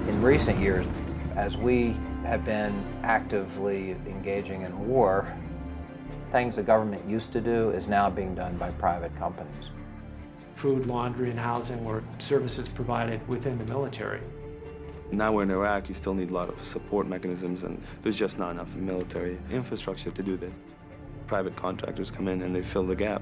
In recent years, as we have been actively engaging in war, things the government used to do is now being done by private companies. Food, laundry, and housing were services provided within the military. Now we're in Iraq, you still need a lot of support mechanisms, and there's just not enough military infrastructure to do this. Private contractors come in and they fill the gap.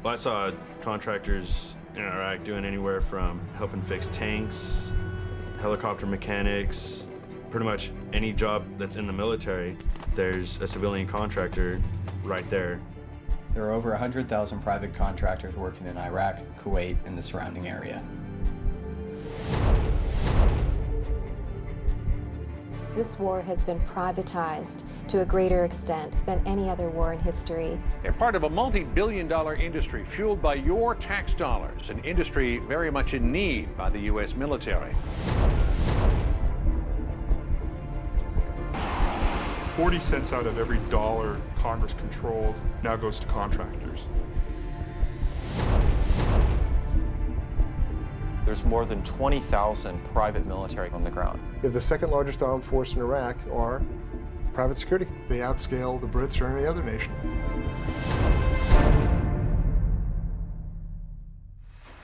Well, I saw contractors in Iraq doing anywhere from helping fix tanks, helicopter mechanics, pretty much any job that's in the military, there's a civilian contractor right there. There are over 100,000 private contractors working in Iraq, Kuwait, and the surrounding area. This war has been privatized to a greater extent than any other war in history. They're part of a multi-billion-dollar industry fueled by your tax dollars, an industry very much in need by the U.S. military. 40 cents out of every dollar Congress controls now goes to contractors. There's more than 20,000 private military on the ground. We have the second largest armed force in Iraq, are private security. They outscale the Brits or any other nation.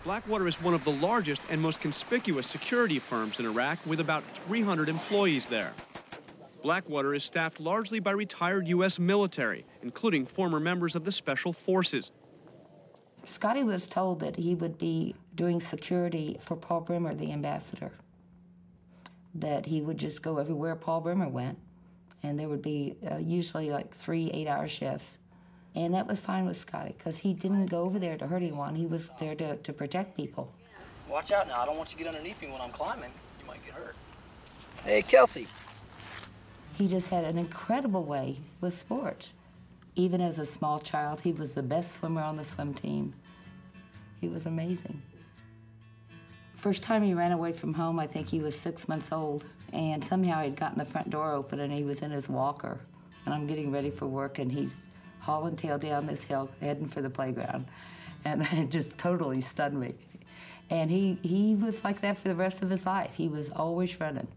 Blackwater is one of the largest and most conspicuous security firms in Iraq, with about 300 employees there. Blackwater is staffed largely by retired U.S. military, including former members of the Special Forces. Scotty was told that he would be doing security for Paul Bremer, the ambassador, that he would just go everywhere Paul Bremer went, and there would be usually like 3 8-hour shifts. And that was fine with Scotty, because he didn't go over there to hurt anyone. He was there to protect people. Watch out now. I don't want you to get underneath me when I'm climbing. You might get hurt. Hey, Kelsey. He just had an incredible way with sports. Even as a small child, he was the best swimmer on the swim team. He was amazing. First time he ran away from home, I think he was 6 months old, and somehow he'd gotten the front door open and he was in his walker. And I'm getting ready for work, and he's hauling tail down this hill, heading for the playground. And it just totally stunned me. And he was like that for the rest of his life. He was always running.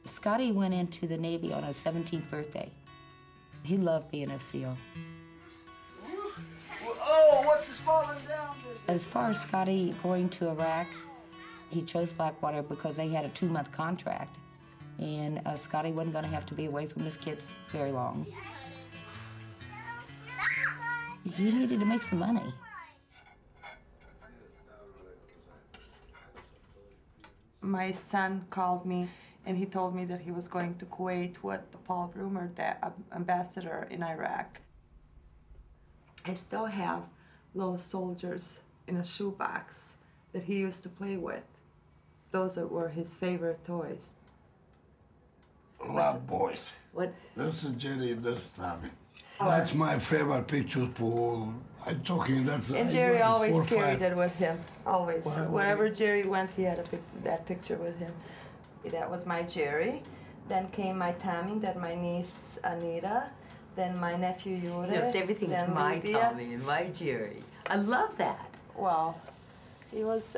Scotty went into the Navy on his 17th birthday. He loved being a SEAL. Oh, what's this falling down? As far as Scotty going to Iraq, he chose Blackwater because they had a 2-month contract, and Scotty wasn't going to have to be away from his kids very long. He needed to make some money. My son called me, and he told me that he was going to Kuwait with Paul Bremer, the ambassador in Iraq. I still have little soldiers in a shoebox that he used to play with. Those were his favorite toys. Right, boys. What? This is Jerry this time. That's my favorite picture for, I'm talking, that's... And Jerry always 4 or 5. carried it with him, always. Wow. Wherever Jerry went, he had that picture with him. That was my Jerry. Then came my Tommy, then my niece Anita, then my nephew Yuri. Yes, everything's then my Lydia. Tommy and my Jerry. I love that. Well, he was,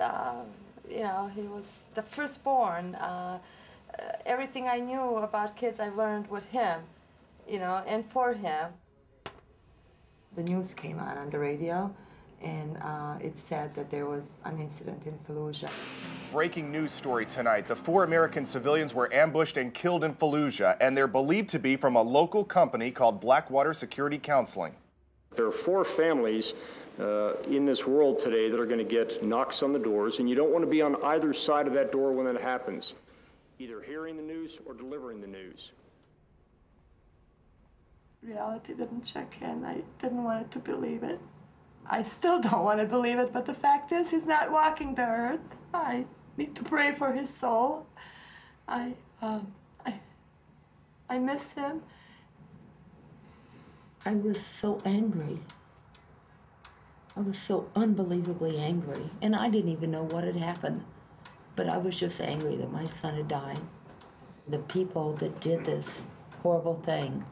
you know, he was the firstborn. Everything I knew about kids, I learned with him, you know, and for him. The news came on the radio, and it said that there was an incident in Fallujah. Breaking news story tonight. The 4 American civilians were ambushed and killed in Fallujah, and they're believed to be from a local company called Blackwater Security Counseling. There are 4 families in this world today that are going to get knocks on the doors, and you don't want to be on either side of that door when that happens, either hearing the news or delivering the news. Reality didn't check in. I didn't want to believe it. I still don't want to believe it, but the fact is he's not walking the earth. I need to pray for his soul. I miss him. I was so angry. I was so unbelievably angry, and I didn't even know what had happened, but I was just angry that my son had died. The people that did this horrible thing,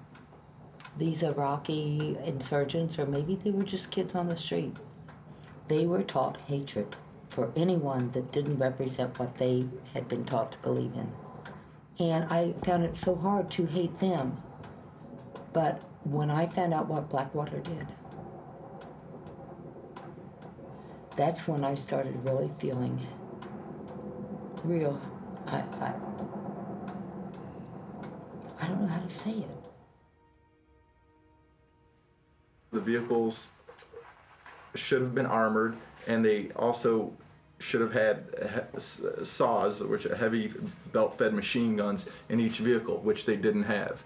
these Iraqi insurgents, or maybe they were just kids on the street, they were taught hatred for anyone that didn't represent what they had been taught to believe in. And I found it so hard to hate them. But when I found out what Blackwater did, that's when I started really feeling real. I don't know how to say it. The vehicles should have been armored, and they also should have had saws, which are heavy belt-fed machine guns, in each vehicle, which they didn't have.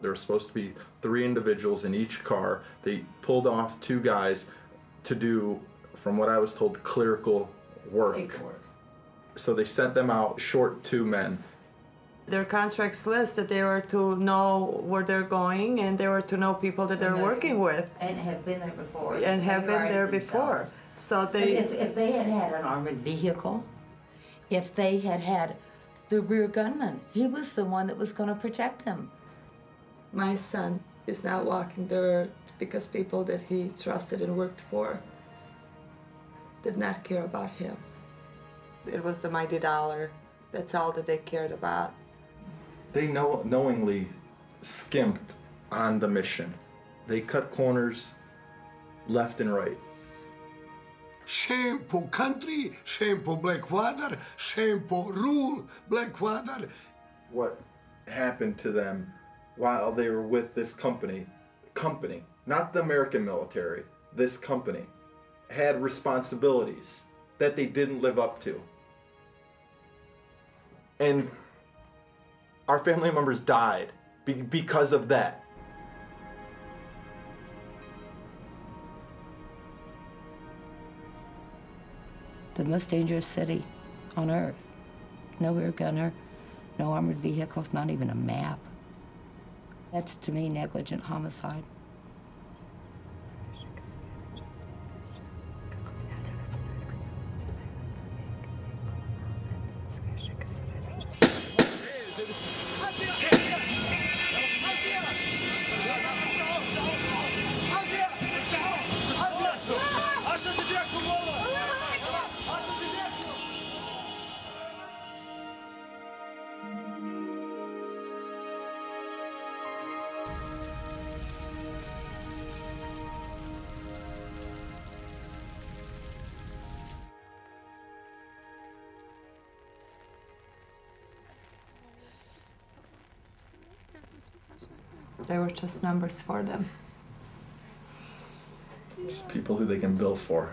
There were supposed to be 3 individuals in each car. They pulled off 2 guys to do, from what I was told, clerical work. So they sent them out short 2 men. Their contracts list that they were to know where they're going, and they were to know people that they're working with. And have been there before. And have been there before. So they... If they had had an armored vehicle, if they had had the rear gunman, he was the one that was going to protect them. My son is not walking the earth because people that he trusted and worked for did not care about him. It was the mighty dollar. That's all that they cared about. They knowingly skimped on the mission. They cut corners left and right. Shameful country, shameful Blackwater, shameful rule, Blackwater. What happened to them while they were with this company, not the American military, this company, had responsibilities that they didn't live up to. And our family members died because of that. The most dangerous city on earth. No rear gunner, no armored vehicles, not even a map. That's, to me, negligent homicide. They were just numbers for them. Just people who they can bill for.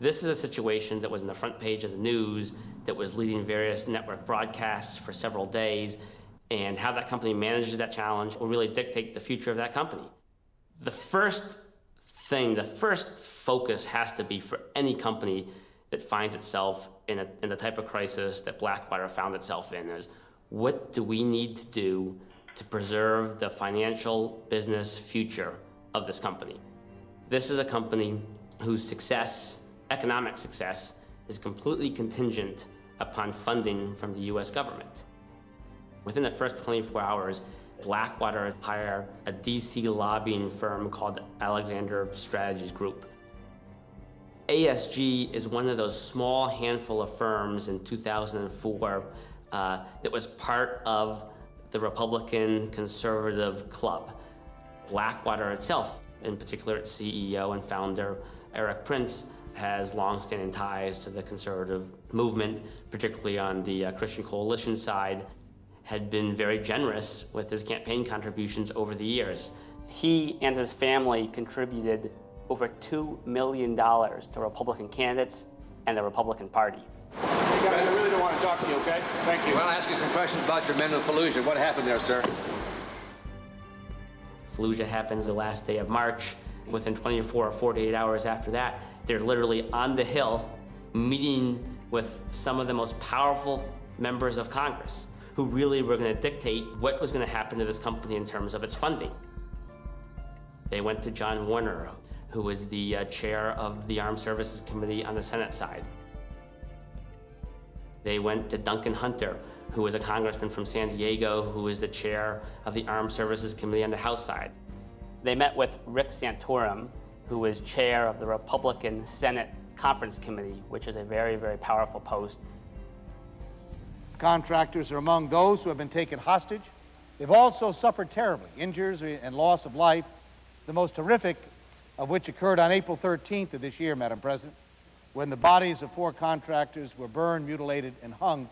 This is a situation that was in the front page of the news, that was leading various network broadcasts for several days, and how that company manages that challenge will really dictate the future of that company. The first focus has to be for any company that finds itself in the type of crisis that Blackwater found itself in is, what do we need to do to preserve the financial business future of this company? This is a company whose success, economic success, is completely contingent upon funding from the US government. Within the first 24 hours, Blackwater hired a DC lobbying firm called Alexander Strategies Group. ASG is one of those small handful of firms in 2004 that was part of the Republican conservative club. Blackwater itself, in particular its CEO and founder, Eric Prince, has long-standing ties to the conservative movement, particularly on the Christian Coalition side, had been very generous with his campaign contributions over the years. He and his family contributed over $2 million to Republican candidates and the Republican Party. Hey guys, I really don't want to talk to you, okay? Thank you. Well, I'll ask you some questions about your men in Fallujah. What happened there, sir? Fallujah happens the last day of March. Within 24 or 48 hours after that, they're literally on the Hill meeting with some of the most powerful members of Congress who really were going to dictate what was going to happen to this company in terms of its funding. They went to John Warner, who was the chair of the Armed Services Committee on the Senate side. They went to Duncan Hunter, who was a congressman from San Diego, who was the chair of the Armed Services Committee on the House side. They met with Rick Santorum, who was chair of the Republican Senate Conference Committee, which is a very, very powerful post. Contractors are among those who have been taken hostage. They've also suffered terribly, injuries and loss of life, the most horrific of which occurred on April 13th of this year, Madam President, when the bodies of 4 contractors were burned, mutilated, and hung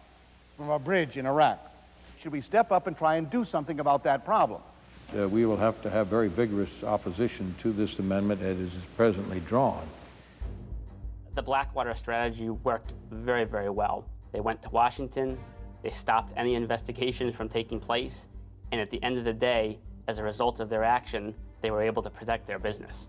from a bridge in Iraq. Should we step up and try and do something about that problem? We will have to have very vigorous opposition to this amendment as it is presently drawn. The Blackwater strategy worked very, very well. They went to Washington, they stopped any investigations from taking place, and at the end of the day, as a result of their action, they were able to protect their business.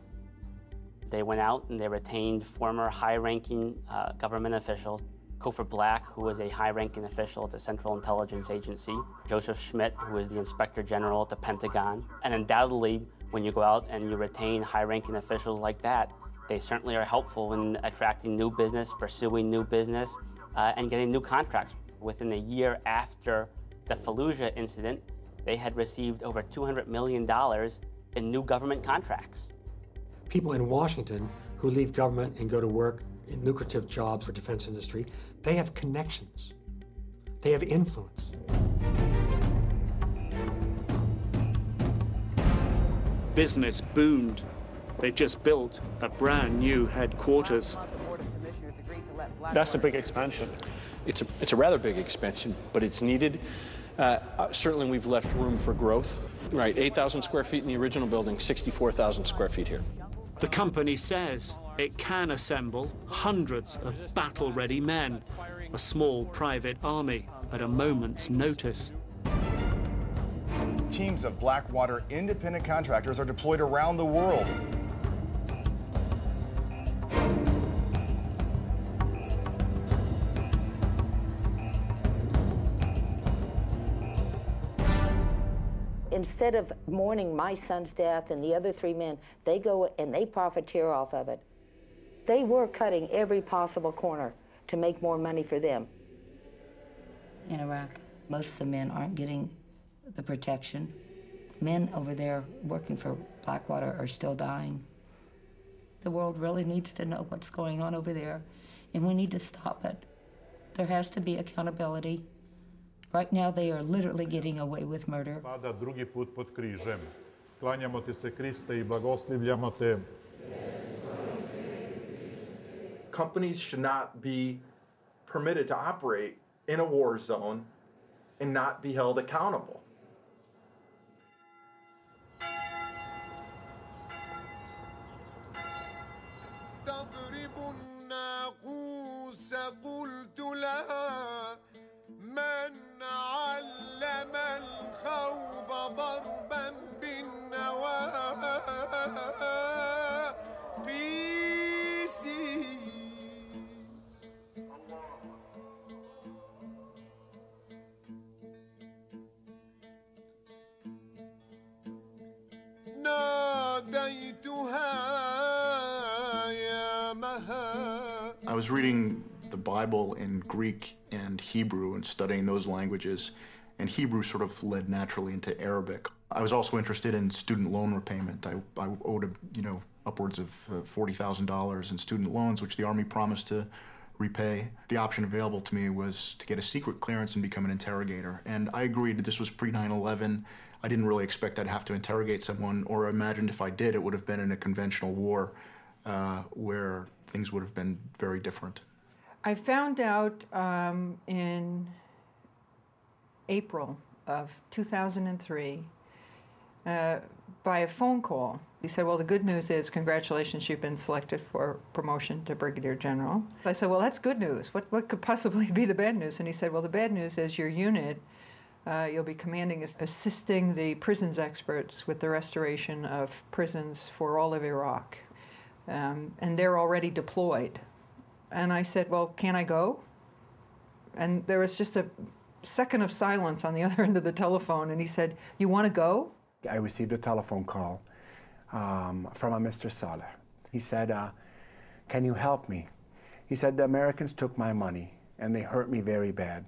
They went out and they retained former high-ranking government officials. Cofer Black, who was a high-ranking official at the Central Intelligence Agency, Joseph Schmidt, who was the Inspector General at the Pentagon. And undoubtedly, when you go out and you retain high-ranking officials like that, they certainly are helpful in attracting new business, pursuing new business, and getting new contracts. Within a year after the Fallujah incident, they had received over $200 million in new government contracts. People in Washington who leave government and go to work in lucrative jobs for defense industry, they have connections. They have influence. Business boomed. They just built a brand new headquarters. That's a big expansion. It's a rather big expansion, but it's needed. Certainly we've left room for growth. Right, 8,000 square feet in the original building, 64,000 square feet here. The company says it can assemble hundreds of battle-ready men, a small private army at a moment's notice. Teams of Blackwater independent contractors are deployed around the world. Instead of mourning my son's death and the other 3 men, they go and they profiteer off of it. They were cutting every possible corner to make more money for them. In Iraq, most of the men aren't getting the protection. Men over there working for Blackwater are still dying. The world really needs to know what's going on over there, and we need to stop it. There has to be accountability. Right now, they are literally getting away with murder. Drugi put pod križem. Klanjamo ti se, Kriste, I blagoslivljamo te. Companies should not be permitted to operate in a war zone and not be held accountable. من علم الخوف ضربا بالنواقيس ناديتها يا مها. I was reading the Bible in Greek and Hebrew and studying those languages, and Hebrew sort of led naturally into Arabic. I was also interested in student loan repayment. I owed, upwards of $40,000 in student loans, which the Army promised to repay. The option available to me was to get a secret clearance and become an interrogator, and I agreed that this was pre-9/11. I didn't really expect I'd have to interrogate someone, or imagined if I did, it would have been in a conventional war where things would have been very different. I found out in April of 2003, by a phone call. He said, well, the good news is, congratulations, you've been selected for promotion to Brigadier General. I said, well, that's good news. What could possibly be the bad news? And he said, well, the bad news is your unit, you'll be commanding, assisting the prisons experts with the restoration of prisons for all of Iraq. And they're already deployed. And I said, well, can I go? And there was just a second of silence on the other end of the telephone, and he said, you want to go? I received a telephone call from a Mr. Saleh. He said, can you help me? He said, the Americans took my money and they hurt me very bad.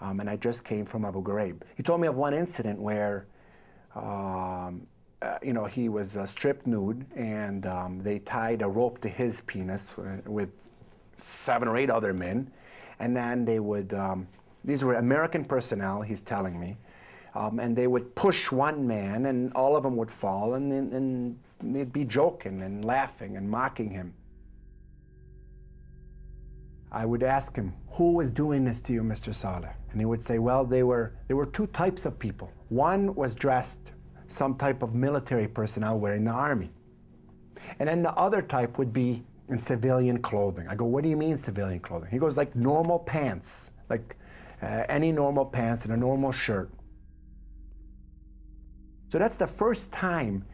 And I just came from Abu Ghraib. He told me of one incident where, you know, he was stripped nude and they tied a rope to his penis with 7 or 8 other men. And then they would, these were American personnel, he's telling me, and they would push one man and all of them would fall and they'd be joking and laughing and mocking him. I would ask him, who was doing this to you, Mr. Saleh? And he would say, well, there were 2 types of people. One was dressed some type of military personnel wearing the army. And then the other type would be in civilian clothing. I go, what do you mean civilian clothing? He goes, like normal pants, like any normal pants and a normal shirt. So that's the first time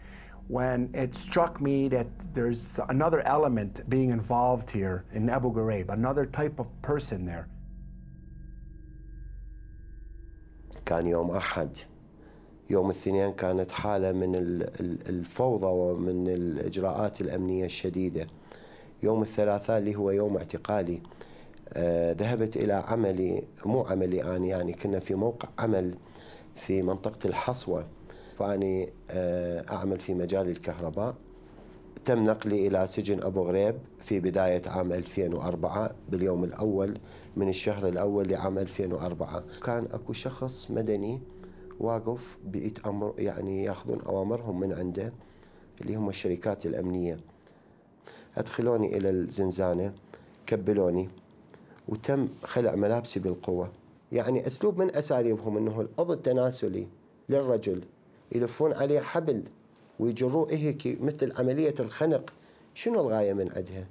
when it struck me that there's another element being involved here in Abu Ghraib, another type of person there. كان يوم أحد. يوم الاثنين كانت حالة من الفوضى ومن الإجراءات الأمنية الشديدة. يوم الثلاثاء اللي هو يوم اعتقالي ذهبت إلى عملي، مو عملي أنا، يعني كنا في موقع عمل في منطقة الحصوة، فأني أعمل في مجال الكهرباء. تم نقلي إلى سجن أبو غريب في بداية عام 2004 باليوم الأول من الشهر الأول لعام 2004. كان أكو شخص مدني واقف بيتأمر، يعني ياخذون أوامرهم من عنده اللي هم الشركات الأمنية. أدخلوني إلى الزنزانة، كبلوني وتم خلع ملابسي بالقوة. يعني أسلوب من أساليبهم أنه القبض التناسلي للرجل يلفون عليه حبل ويجروه هيك مثل عملية الخنق. شنو الغاية من عندها؟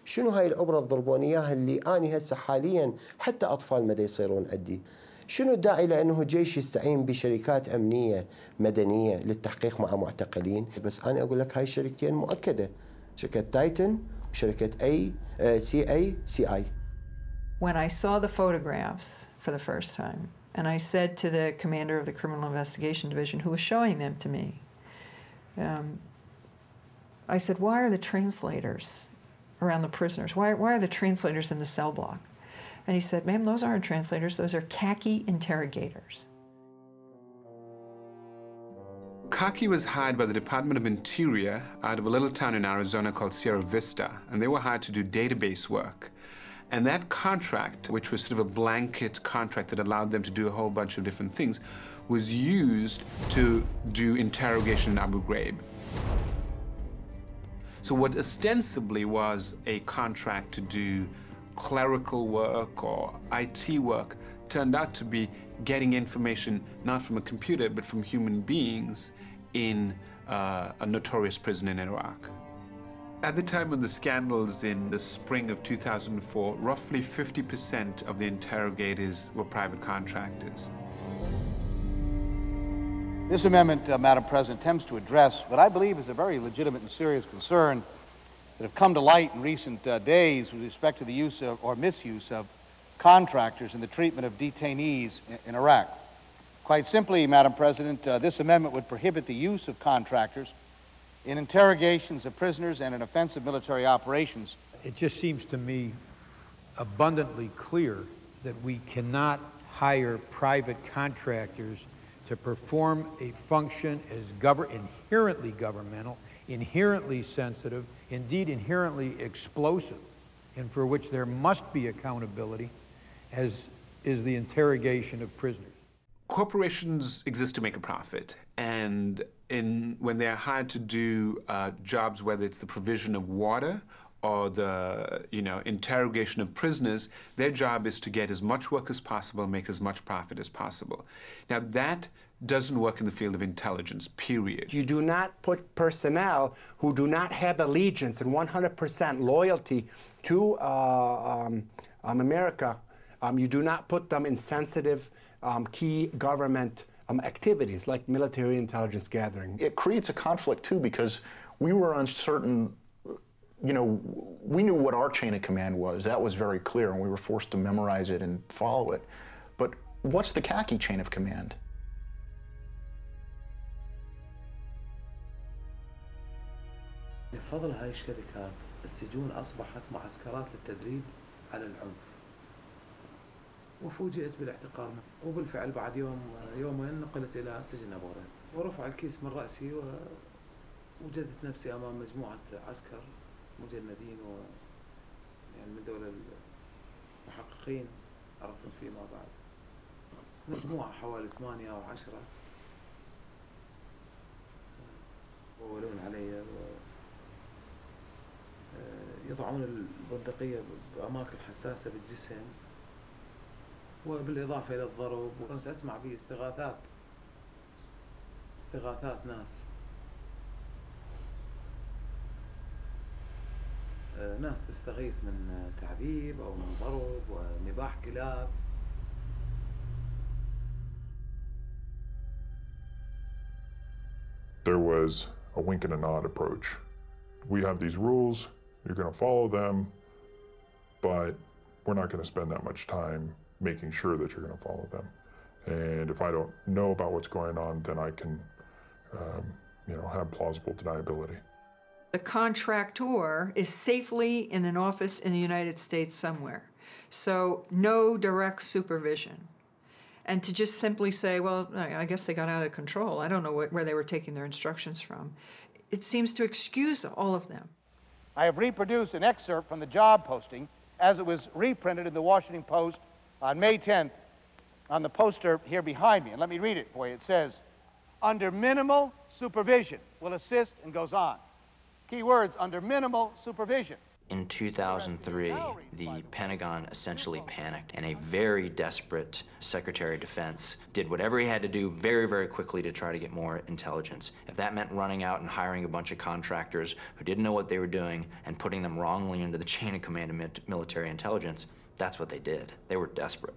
شنو هاي الأبرة تضربون إياها اللي أنا هسه حاليا حتى أطفال مدى يصيرون أدي؟ شنو الداعي لأنه جيش يستعين بشركات أمنية مدنية للتحقيق مع معتقلين؟ بس أنا أقول لك هاي الشركتين مؤكدة، شركة تايتن وشركة CI. When I saw the photographs for the first time, and I said to the commander of the Criminal Investigation Division, who was showing them to me, I said, why are the translators around the prisoners? Why are the translators in the cell block? And he said, ma'am, those aren't translators, those are khaki interrogators. Khaki was hired by the Department of Interior out of a little town in Arizona called Sierra Vista, and they were hired to do database work. And that contract, which was sort of a blanket contract that allowed them to do a whole bunch of different things, was used to do interrogation in Abu Ghraib. So what ostensibly was a contract to do clerical work or IT work turned out to be getting information not from a computer but from human beings in a notorious prison in Iraq. At the time of the scandals in the spring of 2004, roughly 50% of the interrogators were private contractors. This amendment, Madam President, attempts to address what I believe is a very legitimate and serious concern that have come to light in recent days with respect to the use of, or misuse of, contractors in the treatment of detainees in Iraq. Quite simply, Madam President, this amendment would prohibit the use of contractors in interrogations of prisoners and in offensive military operations. It just seems to me abundantly clear that we cannot hire private contractors to perform a function as inherently governmental, inherently sensitive, indeed inherently explosive, and for which there must be accountability, as is the interrogation of prisoners. Corporations exist to make a profit, and when they're hired to do jobs, whether it's the provision of water or the interrogation of prisoners, their job is to get as much work as possible, make as much profit as possible. Now that doesn't work in the field of intelligence, period. You do not put personnel who do not have allegiance and 100% loyalty to America, you do not put them in sensitive key government activities like military intelligence gathering. It creates a conflict too, because we were uncertain, you know, we knew what our chain of command was. That was very clear, and we were forced to memorize it and follow it. But what's the khaki chain of command? بفضل هاي الشركات السجون أصبحت معسكرات للتدريب على العنف. وفوجئت بالاعتقال، وبالفعل بعد يومين نقلت إلى سجن أبو غريب، ورفع الكيس من رأسي ووجدت نفسي أمام مجموعة عسكر مجندين يعني من دول المحققين عرفنا فيما بعد، مجموعة حوالي 8 أو 10 وولون علي يضعون البندقية بأماكن حساسة بالجسم، وبالإضافة إلى الضرب. وكنت أسمع به استغاثات ناس تستغيث من تعذيب أو من ضرب ونباح كلاب. There was a wink and a nod approach. We have these rules, you're going to follow them, but we're not going to spend that much time making sure that you're going to follow them. And if I don't know about what's going on, then I can, you know, have plausible deniability. The contractor is safely in an office in the United States somewhere, so no direct supervision. And to just simply say, well, I guess they got out of control, I don't know where they were taking their instructions from, it seems to excuse all of them. I have reproduced an excerpt from the job posting as it was reprinted in the Washington Post on May 10th on the poster here behind me. And let me read it for you. It says, under minimal supervision, will assist, and goes on. Key words, under minimal supervision. In 2003, the Pentagon essentially panicked, and a very desperate Secretary of Defense did whatever he had to do very, very quickly to try to get more intelligence. If that meant running out and hiring a bunch of contractors who didn't know what they were doing and putting them wrongly into the chain of command of military intelligence, that's what they did. They were desperate.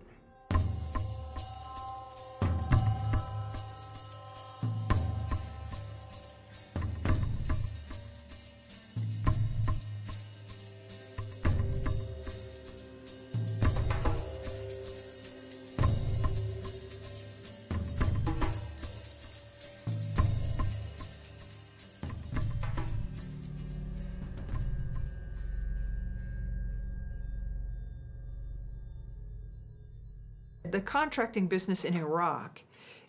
The contracting business in Iraq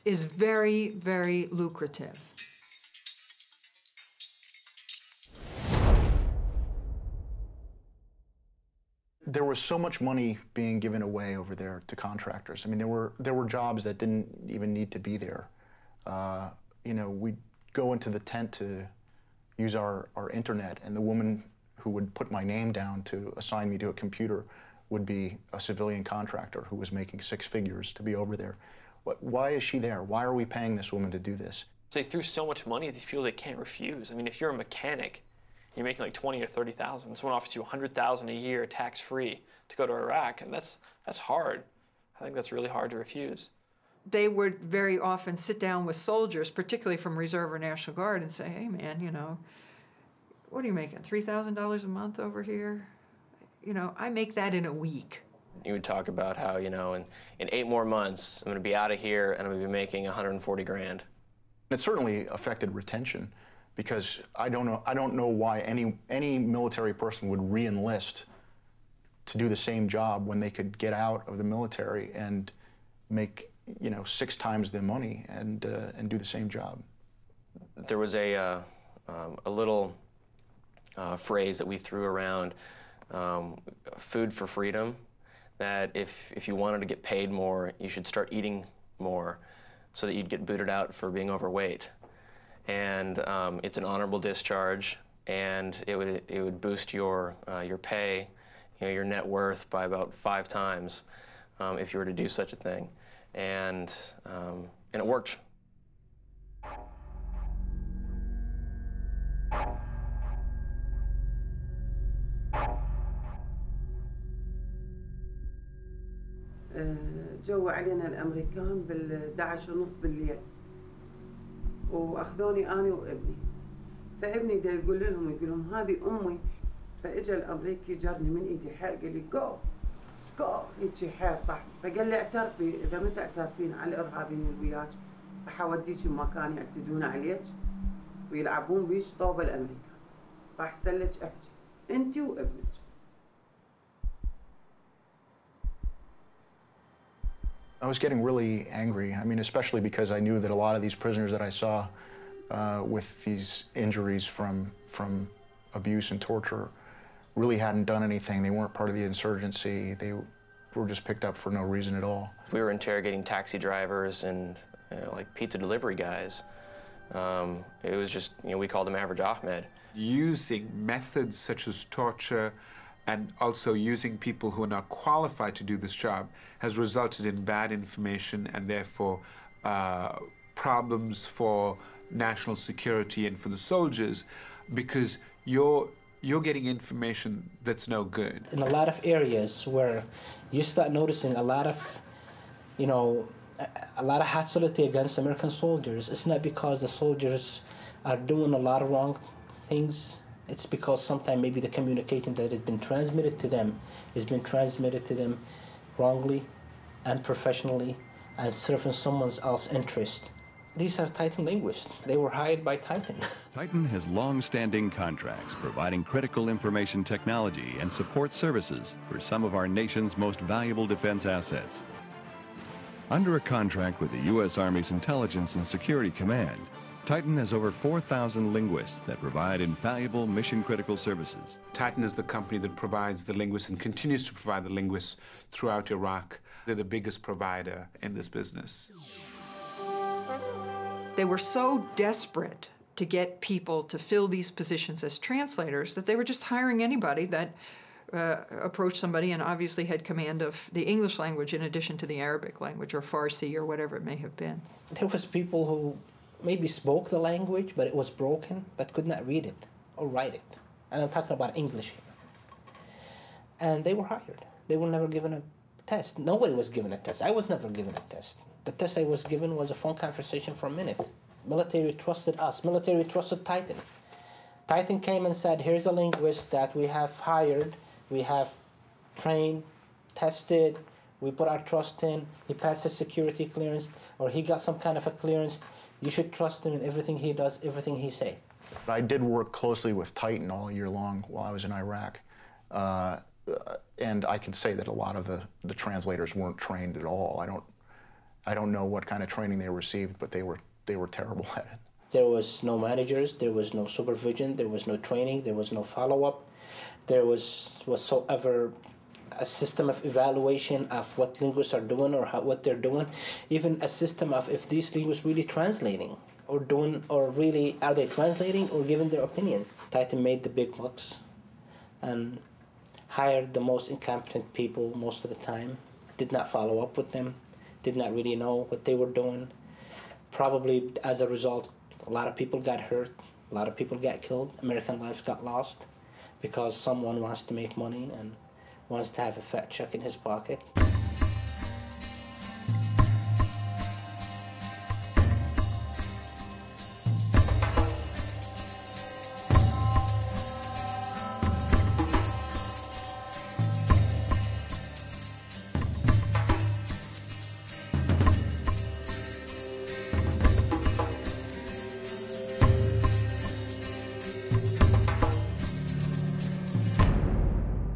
is very, very lucrative. There was so much money being given away over there to contractors. I mean, there were jobs that didn't even need to be there. You know, we'd go into the tent to use our internet, and the woman who would put my name down to assign me to a computer would be a civilian contractor who was making 6 figures to be over there. Why is she there? Why are we paying this woman to do this? They threw so much money at these people they can't refuse. I mean, if you're a mechanic, you're making like 20 or 30,000. Someone offers you 100,000 a year tax-free to go to Iraq, and that's hard. I think that's really hard to refuse. They would very often sit down with soldiers, particularly from Reserve or National Guard, and say, hey man, you know, what are you making, $3,000 a month over here? You know, I make that in a week. You would talk about how, you know, in 8 more months, I'm going to be out of here and I'm going to be making 140 grand. It certainly affected retention, because I don't know why any military person would re-enlist to do the same job when they could get out of the military and make, you know, 6 times the money and do the same job. There was a little phrase that we threw around, food for freedom, that if you wanted to get paid more, you should start eating more so that you'd get booted out for being overweight. And it's an honorable discharge, and it would boost your pay, you know, your net worth by about 5 times if you were to do such a thing. And it worked. جو علينا الامريكان بال11:30 بالليل واخذوني انا وابني فابني دا يقول لهم هذه امي فاجا الامريكي جرني من ايدي حق قال لي جو سكو هيك حيل صح فقال لي اعترفي اذا ما تعترفين على الارهابيين اللي وياك راح اوديك بمكان يعتدون عليك ويلعبون بيش طوبه الامريكان فاحسن لك احكي انت وابنك. I was getting really angry. I mean, especially because I knew that a lot of these prisoners that I saw with these injuries from abuse and torture really hadn't done anything. They weren't part of the insurgency. They were just picked up for no reason at all. We were interrogating taxi drivers and like pizza delivery guys. It was just, we called him Average Ahmed. Using methods such as torture and also using people who are not qualified to do this job has resulted in bad information and therefore problems for national security and for the soldiers, because you're getting information that's no good. In a lot of areas where you start noticing a lot of, a lot of hostility against American soldiers, it's not because the soldiers are doing a lot of wrong things. It's because sometimes maybe the communication that has been transmitted to them has been transmitted to them wrongly, unprofessionally, and serving someone else's interest. These are Titan linguists. They were hired by Titan. Titan has long-standing contracts providing critical information technology and support services for some of our nation's most valuable defense assets. Under a contract with the U.S. Army's Intelligence and Security Command, Titan has over 4,000 linguists that provide invaluable mission-critical services. Titan is the company that provides the linguists and continues to provide the linguists throughout Iraq. They're the biggest provider in this business. They were so desperate to get people to fill these positions as translators that they were just hiring anybody that approached somebody and obviously had command of the English language in addition to the Arabic language or Farsi or whatever it may have been. There was people who maybe spoke the language, but it was broken, but could not read it or write it. And I'm talking about English here. And they were hired. They were never given a test. Nobody was given a test. I was never given a test. The test I was given was a phone conversation for a minute. Military trusted us. Military trusted Titan. Titan came and said, here's a linguist that we have hired, we have trained, tested, we put our trust in, he passed his security clearance, or he got some kind of a clearance. You should trust him in everything he does, everything he says. I did work closely with Titan all year long while I was in Iraq. And I can say that a lot of the translators weren't trained at all. I don't know what kind of training they received, but they were terrible at it. There was no managers, there was no supervision, there was no training, there was no follow-up. There was whatsoever a system of evaluation of what linguists are doing or what they're doing, even a system of if these linguists really translating or doing, or really are they translating or giving their opinions. Titan made the big bucks and hired the most incompetent people most of the time, did not follow up with them, did not really know what they were doing. Probably as a result, a lot of people got hurt, a lot of people got killed, American lives got lost because someone wants to make money and wants to have a fat check in his pocket.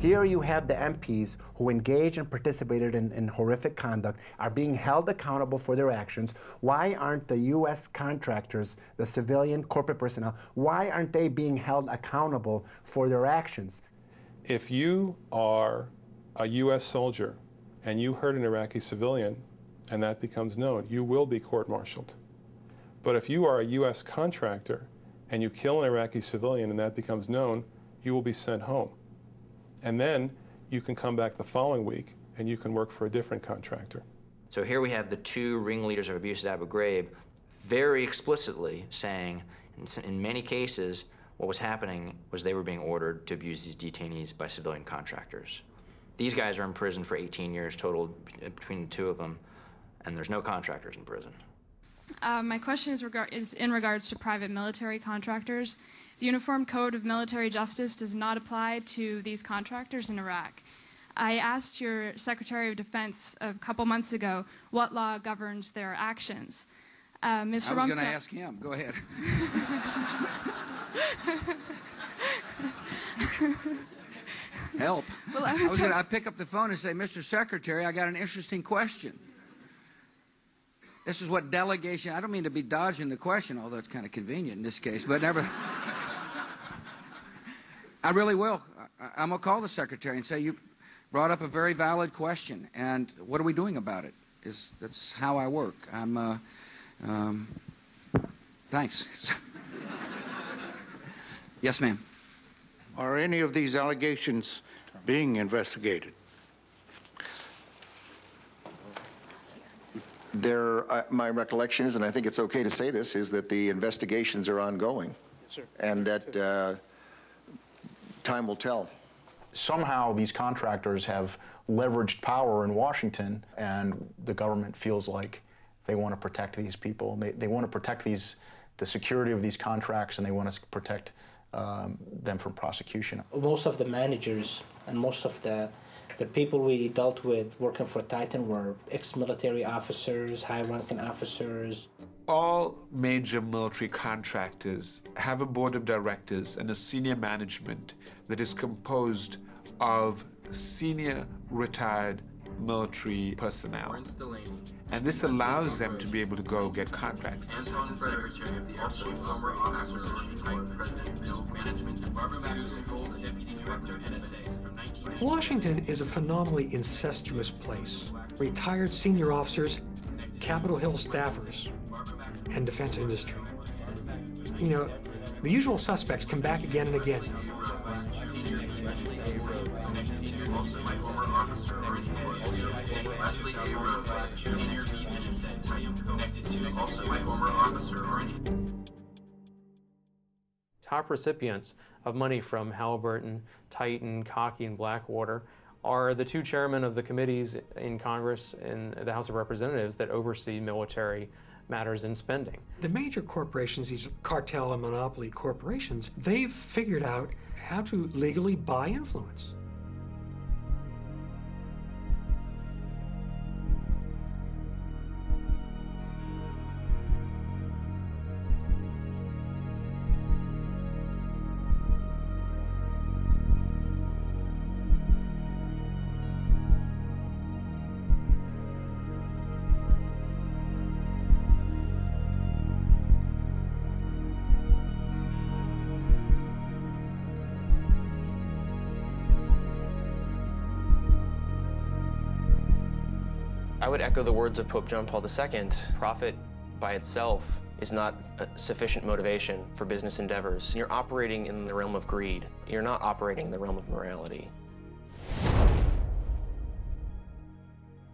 Here you have the MPs who engaged and participated in horrific conduct are being held accountable for their actions. Why aren't the U.S. contractors, the civilian corporate personnel, why aren't they being held accountable for their actions? If you are a U.S. soldier and you hurt an Iraqi civilian and that becomes known, you will be court-martialed. But if you are a U.S. contractor and you kill an Iraqi civilian and that becomes known, you will be sent home. And then you can come back the following week and you can work for a different contractor. So here we have the two ringleaders of abuse at Abu Ghraib very explicitly saying, in many cases, what was happening was they were being ordered to abuse these detainees by civilian contractors. These guys are in prison for 18 years total between the two of them, and there's no contractors in prison. My question is in regards to private military contractors. The Uniform Code of Military Justice does not apply to these contractors in Iraq. I asked your Secretary of Defense a couple months ago what law governs their actions. Mr. I was going to ask him. Go ahead. Help. Well, I'd pick up the phone and say, Mr. Secretary, I got an interesting question. This is what delegation, I don't mean to be dodging the question, although it's kind of convenient in this case, but never. I really will. I'm going to call the Secretary and say, you brought up a very valid question, and what are we doing about it? That's how I work. Thanks. Yes, ma'am. Are any of these allegations being investigated? My recollection is, and I think it's okay to say this, is that the investigations are ongoing. Yes, sir. And that time will tell. Somehow these contractors have leveraged power in Washington, and the government feels like they want to protect these people. They want to protect the security of these contracts, and they want to protect them from prosecution. Most of the managers and most of the people we dealt with working for Titan were ex-military officers, high-ranking officers. All major military contractors have a board of directors and a senior management that is composed of senior retired military personnel. And this allows them to be able to go get contracts. Washington is a phenomenally incestuous place. Retired senior officers, Capitol Hill staffers, and defense industry. You know, the usual suspects come back again and again. Top recipients of money from Halliburton, Titan, Cockey, and Blackwater are the two chairmen of the committees in Congress and the House of Representatives that oversee military matters and spending. The major corporations, these cartel and monopoly corporations, they've figured out how to legally buy influence. I would echo the words of Pope John Paul II. Profit by itself is not a sufficient motivation for business endeavors. You're operating in the realm of greed. You're not operating in the realm of morality.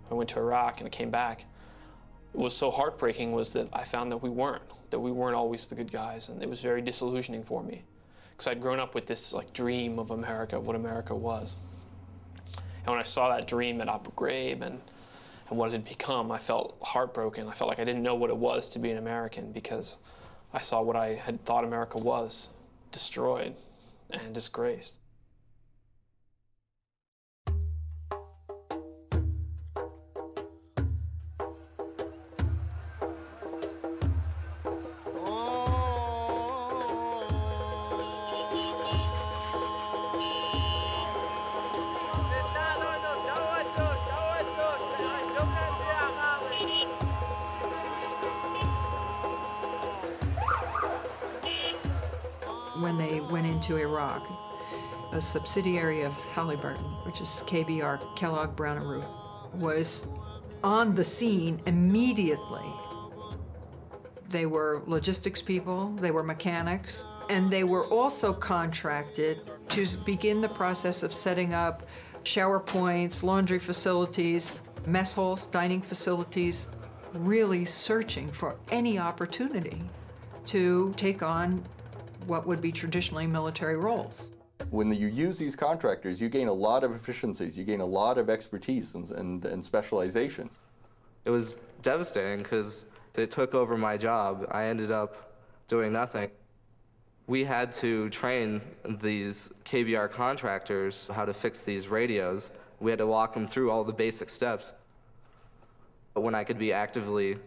I went to Iraq and came back. What was so heartbreaking was that I found that we weren't always the good guys, and it was very disillusioning for me. Because I'd grown up with this dream of America, what America was. And when I saw that dream at Abu Ghraib and what it had become, I felt heartbroken. I felt like I didn't know what it was to be an American, because I saw what I had thought America was, destroyed and disgraced. When they went into Iraq, a subsidiary of Halliburton, which is KBR, Kellogg Brown and Root, was on the scene immediately. They were logistics people, they were mechanics, and they were also contracted to begin the process of setting up shower points, laundry facilities, mess halls, dining facilities, really searching for any opportunity to take on what would be traditionally military roles. When you use these contractors, you gain a lot of efficiencies, you gain a lot of expertise and specializations. It was devastating because it took over my job. I ended up doing nothing. We had to train these KBR contractors how to fix these radios. We had to walk them through all the basic steps. But when I could be actively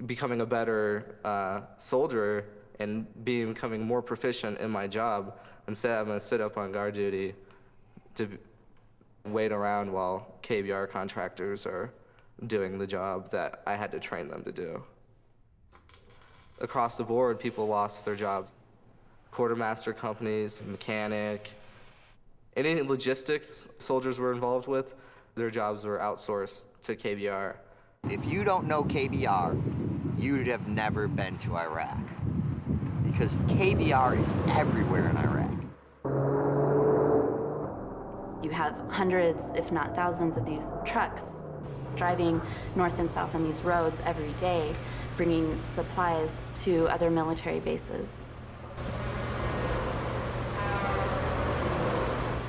becoming a better soldier and becoming more proficient in my job, instead I'm going to sit up on guard duty to wait around while KBR contractors are doing the job that I had to train them to do. Across the board, people lost their jobs. Quartermaster companies, mechanic, any logistics soldiers were involved with, their jobs were outsourced to KBR. If you don't know KBR, you'd have never been to Iraq, because KBR is everywhere in Iraq. You have hundreds, if not thousands, of these trucks driving north and south on these roads every day, bringing supplies to other military bases.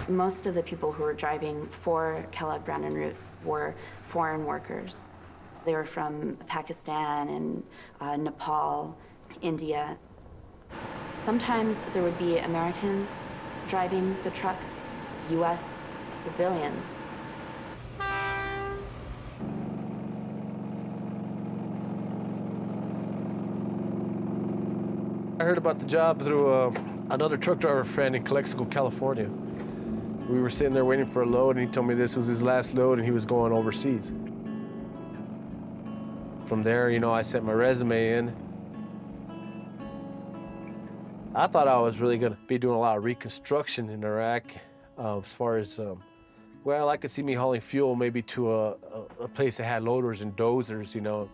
Most of the people who were driving for Kellogg Brown and Root were foreign workers. They were from Pakistan and Nepal, India. Sometimes there would be Americans driving the trucks, U.S. civilians. I heard about the job through another truck driver friend in Calexico, California. We were sitting there waiting for a load, and he told me this was his last load and he was going overseas. From there, you know, I sent my resume in. I thought I was really gonna be doing a lot of reconstruction in Iraq, as far as, well, I could see me hauling fuel maybe to a place that had loaders and dozers, you know.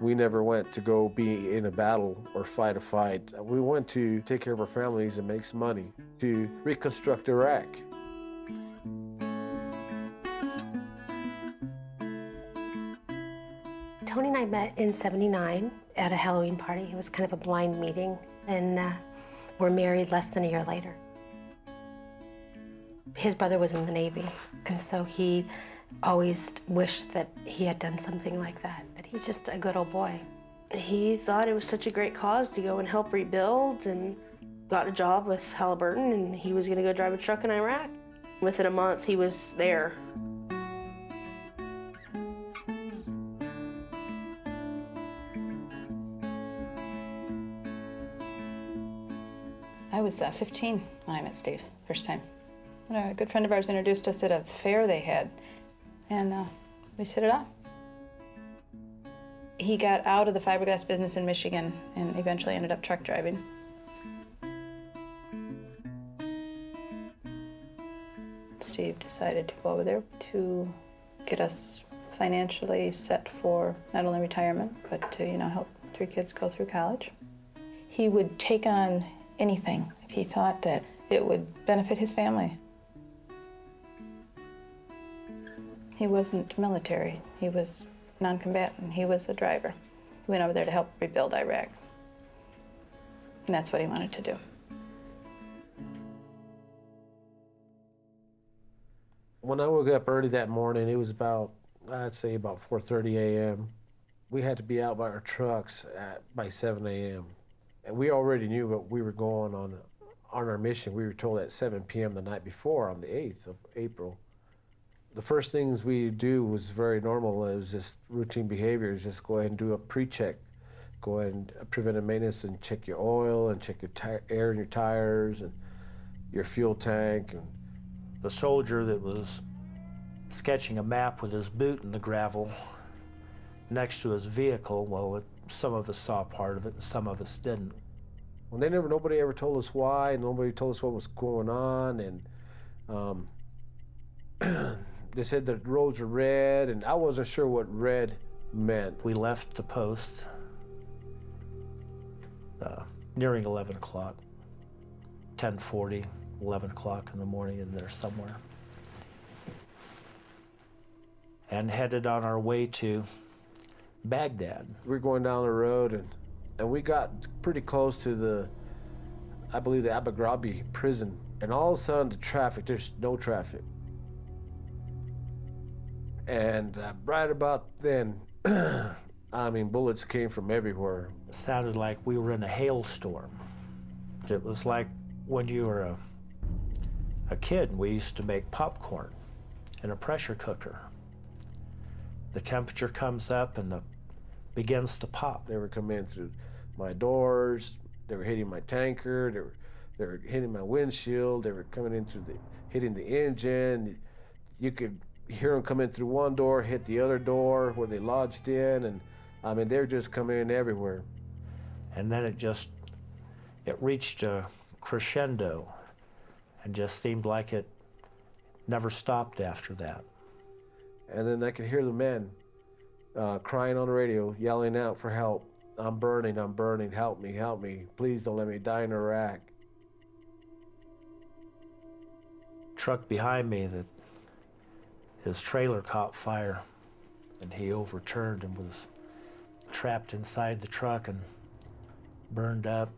We never went to go be in a battle or fight a fight. We went to take care of our families and make some money to reconstruct Iraq. Tony and I met in '79 at a Halloween party. It was kind of a blind meeting, and we're married less than a year later. His brother was in the Navy, and so he always wished that he had done something like that, that he's just a good old boy. He thought it was such a great cause to go and help rebuild, and got a job with Halliburton, and he was gonna go drive a truck in Iraq. Within a month, he was there. I was 15 when I met Steve, first time. And a good friend of ours introduced us at a fair they had, and we hit it off. He got out of the fiberglass business in Michigan and eventually ended up truck driving. Steve decided to go over there to get us financially set for not only retirement, but to, you know, help 3 kids go through college. He would take on anything if he thought that it would benefit his family. He wasn't military. He was non-combatant. He was a driver. He went over there to help rebuild Iraq. And that's what he wanted to do. When I woke up early that morning, it was about, I'd say about 4:30 a.m. We had to be out by our trucks by 7 a.m. And we already knew what we were going on our mission. We were told at 7 p.m. the night before, on the 8th of April. The first things we do was very normal. It was just routine behaviors. Just go ahead and do a pre-check. Go ahead and preventive maintenance and check your oil and check your air in your tires and your fuel tank. And the soldier that was sketching a map with his boot in the gravel next to his vehicle, well, some of us saw part of it and some of us didn't. Well, nobody ever told us why, and nobody told us what was going on, and they said the roads were red, and I wasn't sure what red meant. We left the post nearing 11 o'clock, 10:40, 11 o'clock in the morning in there somewhere, and headed on our way to Baghdad. We were going down the road, and we got pretty close to I believe, the Abu Ghraib prison. And all of a sudden, the traffic, there's no traffic. And right about then, I mean, bullets came from everywhere. It sounded like we were in a hailstorm. It was like when you were a kid, we used to make popcorn in a pressure cooker. The temperature comes up and begins to pop. They were coming in through my doors, they were hitting my tanker, they were hitting my windshield, they were coming in through hitting the engine. You could hear them come in through one door, hit the other door where they lodged in, and I mean, they're just coming in everywhere. And then it reached a crescendo and just seemed like it never stopped after that. And then I could hear the men crying on the radio, yelling out for help. I'm burning, help me, please don't let me die in Iraq. Truck behind me, his trailer caught fire and he overturned and was trapped inside the truck and burned up.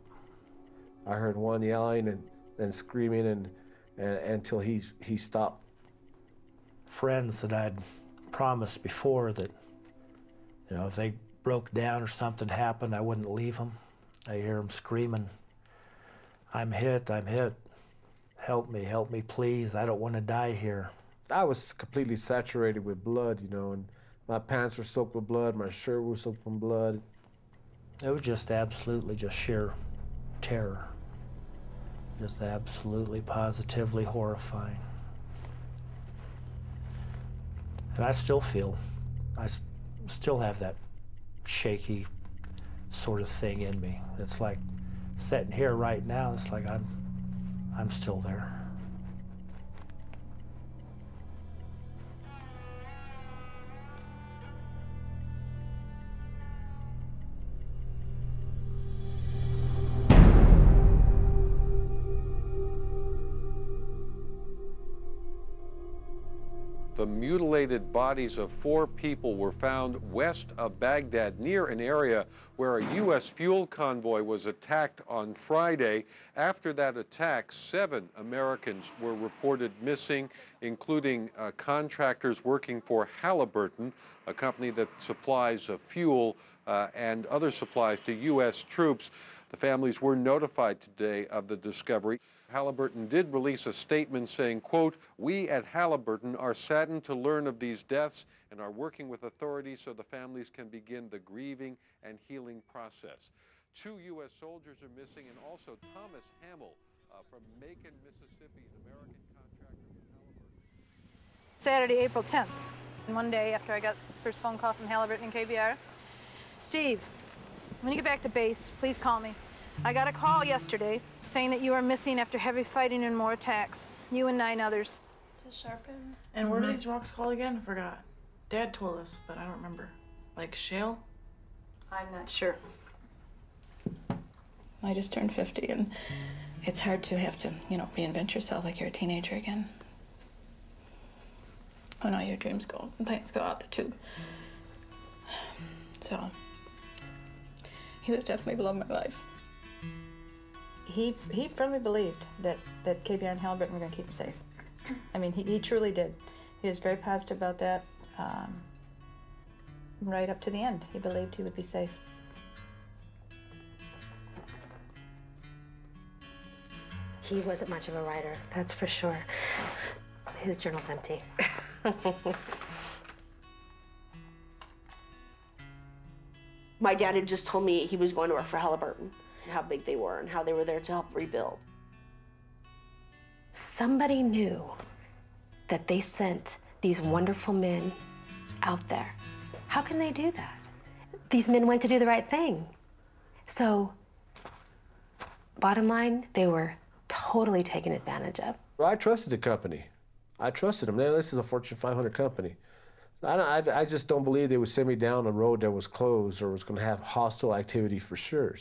I heard one yelling and screaming and until he stopped. Friends that I'd promised before that, you know, if they broke down or something happened, I wouldn't leave them. I hear them screaming, I'm hit, help me, please, I don't want to die here. I was completely saturated with blood, you know, and my pants were soaked with blood, my shirt was soaked with blood. It was just absolutely just sheer terror. Just absolutely, positively horrifying. And I still feel, I still have that shaky sort of thing in me. It's like sitting here right now, it's like I'm still there. The mutilated bodies of 4 people were found west of Baghdad, near an area where a U.S. fuel convoy was attacked on Friday. After that attack, 7 Americans were reported missing, including contractors working for Halliburton, a company that supplies fuel and other supplies to U.S. troops. The families were notified today of the discovery. Halliburton did release a statement saying, quote, "We at Halliburton are saddened to learn of these deaths and are working with authorities so the families can begin the grieving and healing process." 2 U.S. soldiers are missing, and also Thomas Hamill from Macon, Mississippi, an American contractor with Halliburton. Saturday, April 10th, one day after I got the first phone call from Halliburton and KBR. Steve, when you get back to base, please call me. I got a call yesterday saying that you are missing after heavy fighting and more attacks. You and 9 others. To sharpen. And what are these rocks called again? I forgot. Dad told us, but I don't remember. Like shale? I'm not sure. I just turned 50, and it's hard to have to, you know, reinvent yourself like you're a teenager again. When all your dreams go and things go out the tube. So, he was definitely the love of my life. He firmly believed that KBR and Halliburton were going to keep him safe. I mean, he truly did. He was very positive about that. Right up to the end, he believed he would be safe. He wasn't much of a writer, that's for sure. His journal's empty. My dad had just told me he was going to work for Halliburton, and how big they were, and how they were there to help rebuild. Somebody knew that they sent these wonderful men out there. How can they do that? These men went to do the right thing. So, bottom line, they were totally taken advantage of. Well, I trusted the company. I trusted them. Now, this is a Fortune 500 company. I just don't believe they would send me down a road that was closed or was going to have hostile activity for sure.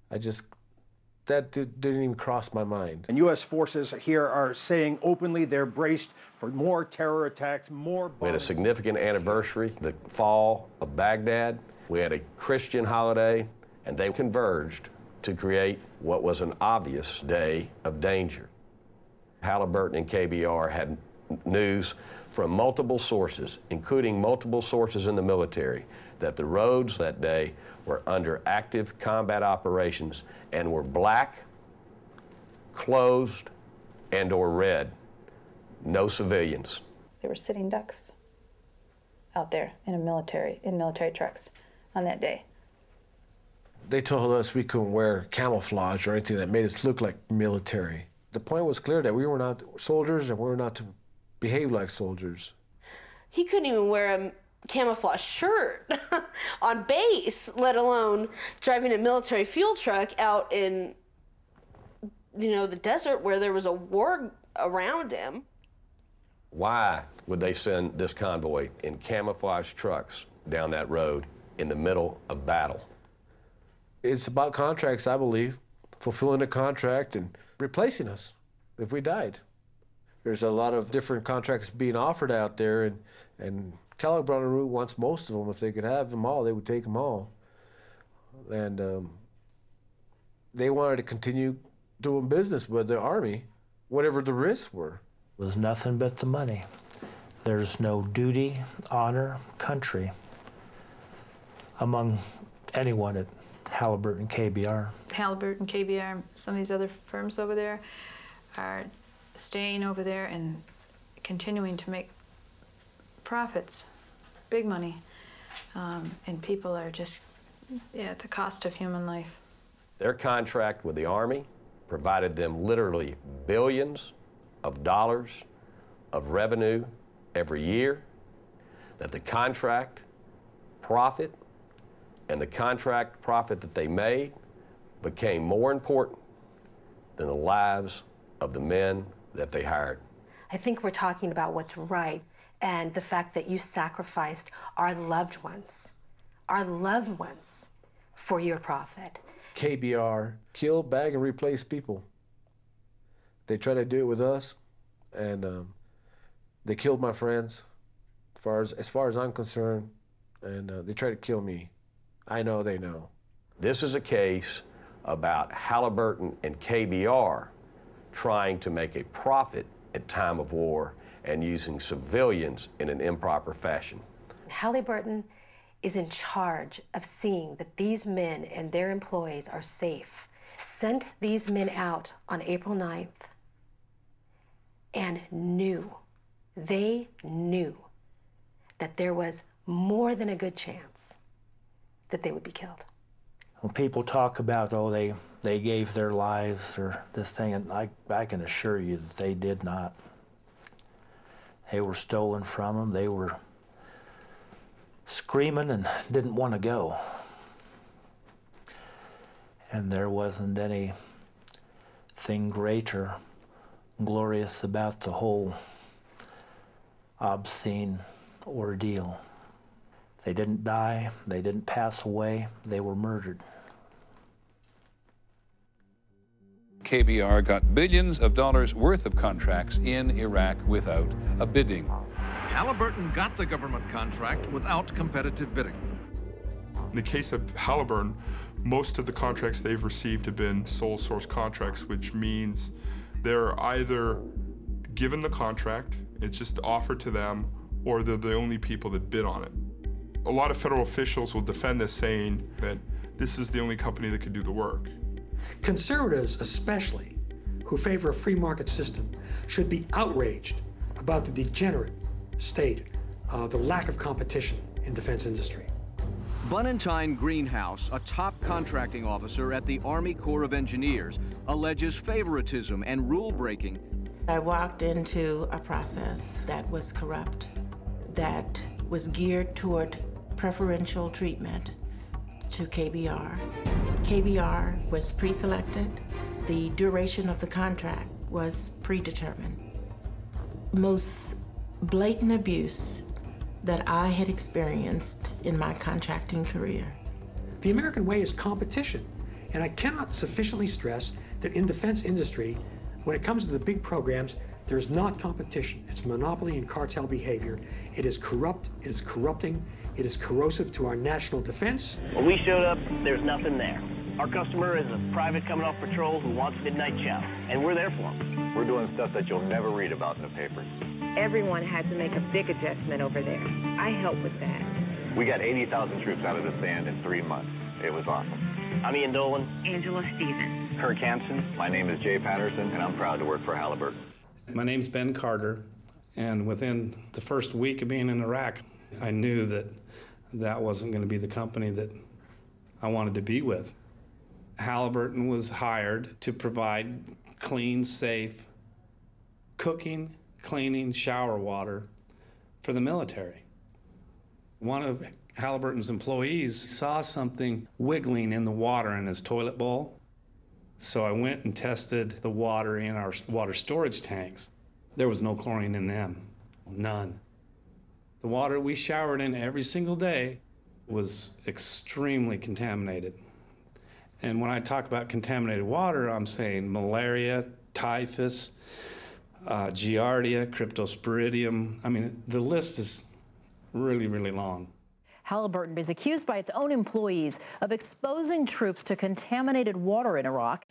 That didn't even cross my mind. And U.S. forces here are saying openly they're braced for more terror attacks, more bombings. We had a significant anniversary, the fall of Baghdad. We had a Christian holiday, and they converged to create what was an obvious day of danger. Halliburton and KBR had news from multiple sources, including multiple sources in the military, that the roads that day were under active combat operations and were black, closed, and or red. No civilians. There were sitting ducks out there in military trucks on that day. They told us we couldn't wear camouflage or anything that made us look like military. The point was clear that we were not soldiers and we were not to behave like soldiers. He couldn't even wear a camouflage shirt on base, let alone driving a military fuel truck out in, the desert where there was a war around him. Why would they send this convoy in camouflage trucks down that road in the middle of battle? It's about contracts, I believe, fulfilling a contract and replacing us if we died. There's a lot of different contracts being offered out there, and Kellogg Brown and Root wants most of them. If they could have them all, they would take them all. And they wanted to continue doing business with the Army, whatever the risks were. It was nothing but the money. There's no duty, honor, country among anyone at Halliburton, KBR. Halliburton, KBR, some of these other firms over there are staying over there and continuing to make profits, big money, and people are just at the cost of human life. Their contract with the Army provided them literally billions of dollars of revenue every year, that the contract profit and the contract profit that they made became more important than the lives of the men that they hired. I think we're talking about what's right and the fact that you sacrificed our loved ones for your profit. KBR kill, bag, and replace people. They tried to do it with us, and they killed my friends, as far as I'm concerned, and they tried to kill me. I know they know. This is a case about Halliburton and KBR trying to make a profit at time of war and using civilians in an improper fashion. Halliburton is in charge of seeing that these men and their employees are safe. Sent these men out on April 9th and they knew that there was more than a good chance that they would be killed. When people talk about, they gave their lives or this thing, and I can assure you that they did not. They were stolen from them. They were screaming and didn't want to go. And there wasn't anything great or glorious about the whole obscene ordeal. They didn't die, they didn't pass away, they were murdered. KBR got billions of dollars worth of contracts in Iraq without a bidding. Halliburton got the government contract without competitive bidding. In the case of Halliburton, most of the contracts they've received have been sole source contracts, which means they're either given the contract, it's just offered to them, or they're the only people that bid on it. A lot of federal officials will defend this, saying that this is the only company that could do the work. Conservatives especially, who favor a free market system, should be outraged about the degenerate state of the lack of competition in defense industry. Bunentine Greenhouse, a top contracting officer at the Army Corps of Engineers, alleges favoritism and rule-breaking. I walked into a process that was corrupt, that was geared toward preferential treatment to KBR. KBR was pre-selected. The duration of the contract was predetermined. Most blatant abuse that I had experienced in my contracting career. The American way is competition, and I cannot sufficiently stress that in defense industry, when it comes to the big programs, there's not competition. It's monopoly and cartel behavior. It is corrupt, it is corrupting, it is corrosive to our national defense. When we showed up, there's nothing there. Our customer is a private coming off patrol who wants midnight chow, and we're there for him. We're doing stuff that you'll never read about in the papers. Everyone had to make a big adjustment over there. I helped with that. We got 80,000 troops out of the stand in 3 months. It was awesome. I'm Ian Dolan. Angela Stevens. Kirk Hansen. My name is Jay Patterson, and I'm proud to work for Halliburton. My name's Ben Carter, and within the first week of being in Iraq, I knew that that wasn't going to be the company that I wanted to be with. Halliburton was hired to provide clean, safe cooking, cleaning, shower water for the military. One of Halliburton's employees saw something wiggling in the water in his toilet bowl. So I went and tested the water in our water storage tanks. There was no chlorine in them, none. The water we showered in every single day was extremely contaminated. And when I talk about contaminated water, I'm saying malaria, typhus, giardia, cryptosporidium. I mean, the list is really, really long. Halliburton is accused by its own employees of exposing troops to contaminated water in Iraq.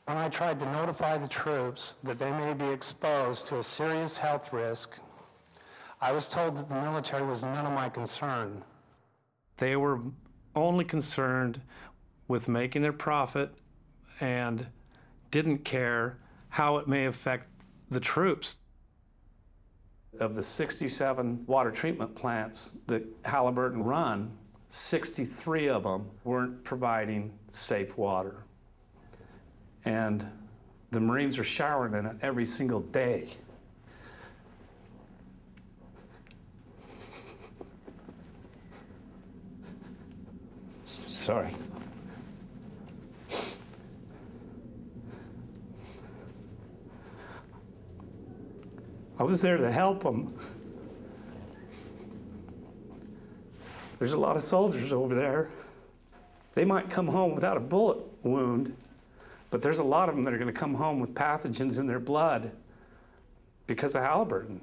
When I tried to notify the troops that they may be exposed to a serious health risk, I was told that the military was none of my concern. They were only concerned with making their profit and didn't care how it may affect the troops. Of the 67 water treatment plants that Halliburton run, 63 of them weren't providing safe water. And the Marines are showering in it every single day. Sorry. I was there to help them. There's a lot of soldiers over there. They might come home without a bullet wound, but there's a lot of them that are going to come home with pathogens in their blood because of Halliburton.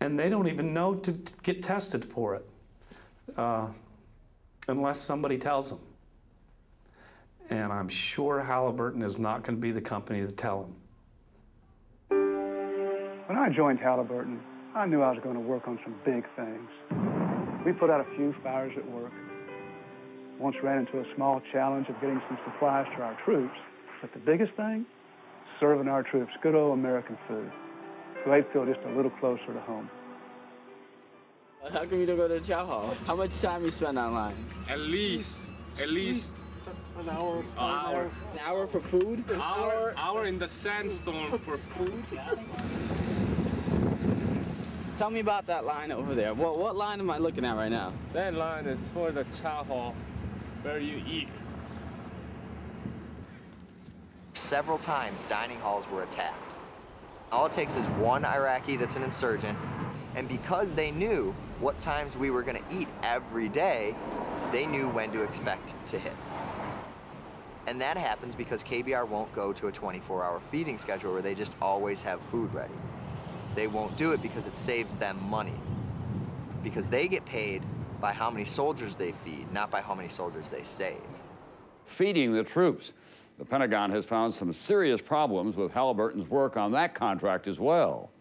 And they don't even know to get tested for it unless somebody tells them. And I'm sure Halliburton is not going to be the company to tell them. When I joined Halliburton, I knew I was going to work on some big things. We put out a few fires at work. Once ran into a small challenge of getting some supplies to our troops. But the biggest thing, serving our troops good old American food, so they'd feel just a little closer to home. How come you don't go to the chow hall? How much time you spend online? At least an hour. An hour for food? An hour in the sandstorm for food. Tell me about that line over there. What line am I looking at right now? That line is for the chow hall, where you eat. Several times, dining halls were attacked. All it takes is one Iraqi that's an insurgent, and because they knew what times we were going to eat every day, they knew when to expect to hit. And that happens because KBR won't go to a 24-hour feeding schedule where they just always have food ready. They won't do it because it saves them money. Because they get paid by how many soldiers they feed, not by how many soldiers they save. Feeding the troops. The Pentagon has found some serious problems with Halliburton's work on that contract as well.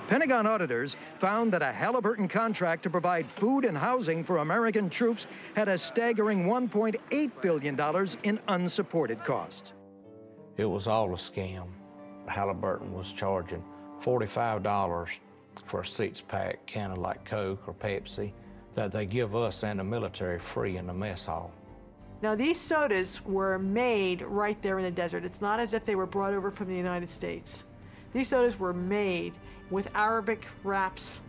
Pentagon auditors found that a Halliburton contract to provide food and housing for American troops had a staggering $1.8 billion in unsupported costs. It was all a scam. Halliburton was charging $45 for a six-pack can of like Coke or Pepsi that they give us and the military free in the mess hall. Now, these sodas were made right there in the desert. It's not as if they were brought over from the United States. These sodas were made with Arabic wraps,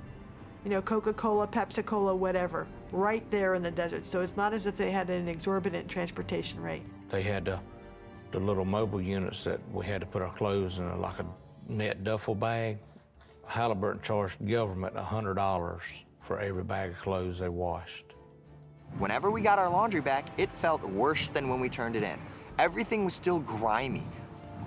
you know, Coca-Cola, Pepsi-Cola, whatever, right there in the desert. So it's not as if they had an exorbitant transportation rate. They had the little mobile units that we had to put our clothes in, like a net duffel bag. Halliburton charged the government $100 for every bag of clothes they washed. Whenever we got our laundry back, it felt worse than when we turned it in. Everything was still grimy.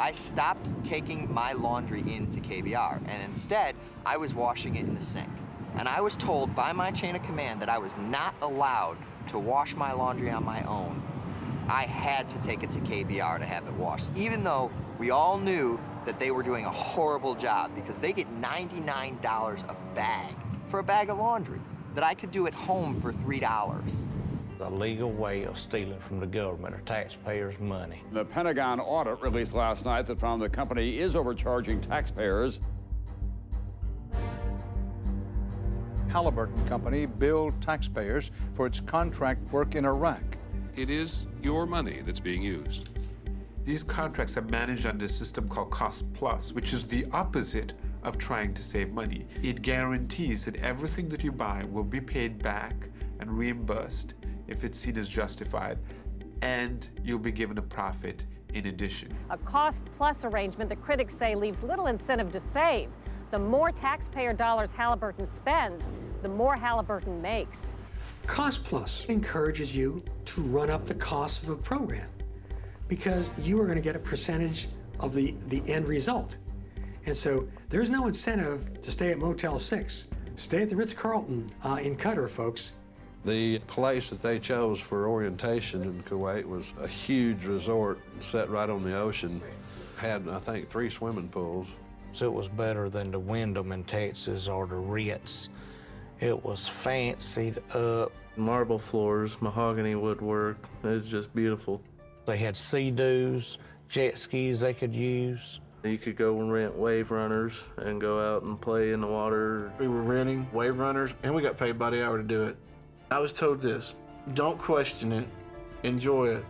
I stopped taking my laundry into KBR, and instead, I was washing it in the sink. And I was told by my chain of command that I was not allowed to wash my laundry on my own, I had to take it to KBR to have it washed, even though we all knew that they were doing a horrible job because they get $99 a bag for a bag of laundry that I could do at home for $3. A legal way of stealing from the government or taxpayers' money. The Pentagon audit released last night that found the company is overcharging taxpayers. Halliburton Company billed taxpayers for its contract work in Iraq. It is your money that's being used. These contracts are managed under a system called Cost Plus, which is the opposite of trying to save money. It guarantees that everything that you buy will be paid back and reimbursed if it's seen as justified, and you'll be given a profit in addition. A cost-plus arrangement that critics say leaves little incentive to save. The more taxpayer dollars Halliburton spends, the more Halliburton makes. Cost Plus encourages you to run up the cost of a program because you are going to get a percentage of the end result. And so there's no incentive to stay at Motel 6. Stay at the Ritz-Carlton in Qatar, folks. The place that they chose for orientation in Kuwait was a huge resort set right on the ocean. Had, I think, 3 swimming pools. So it was better than the Wyndham in Texas or the Ritz. It was fancied up. Marble floors, mahogany woodwork. It was just beautiful. They had sea-doos, jet skis they could use. You could go and rent wave runners and go out and play in the water. We were renting wave runners, and we got paid by the hour to do it. I was told this: don't question it, enjoy it.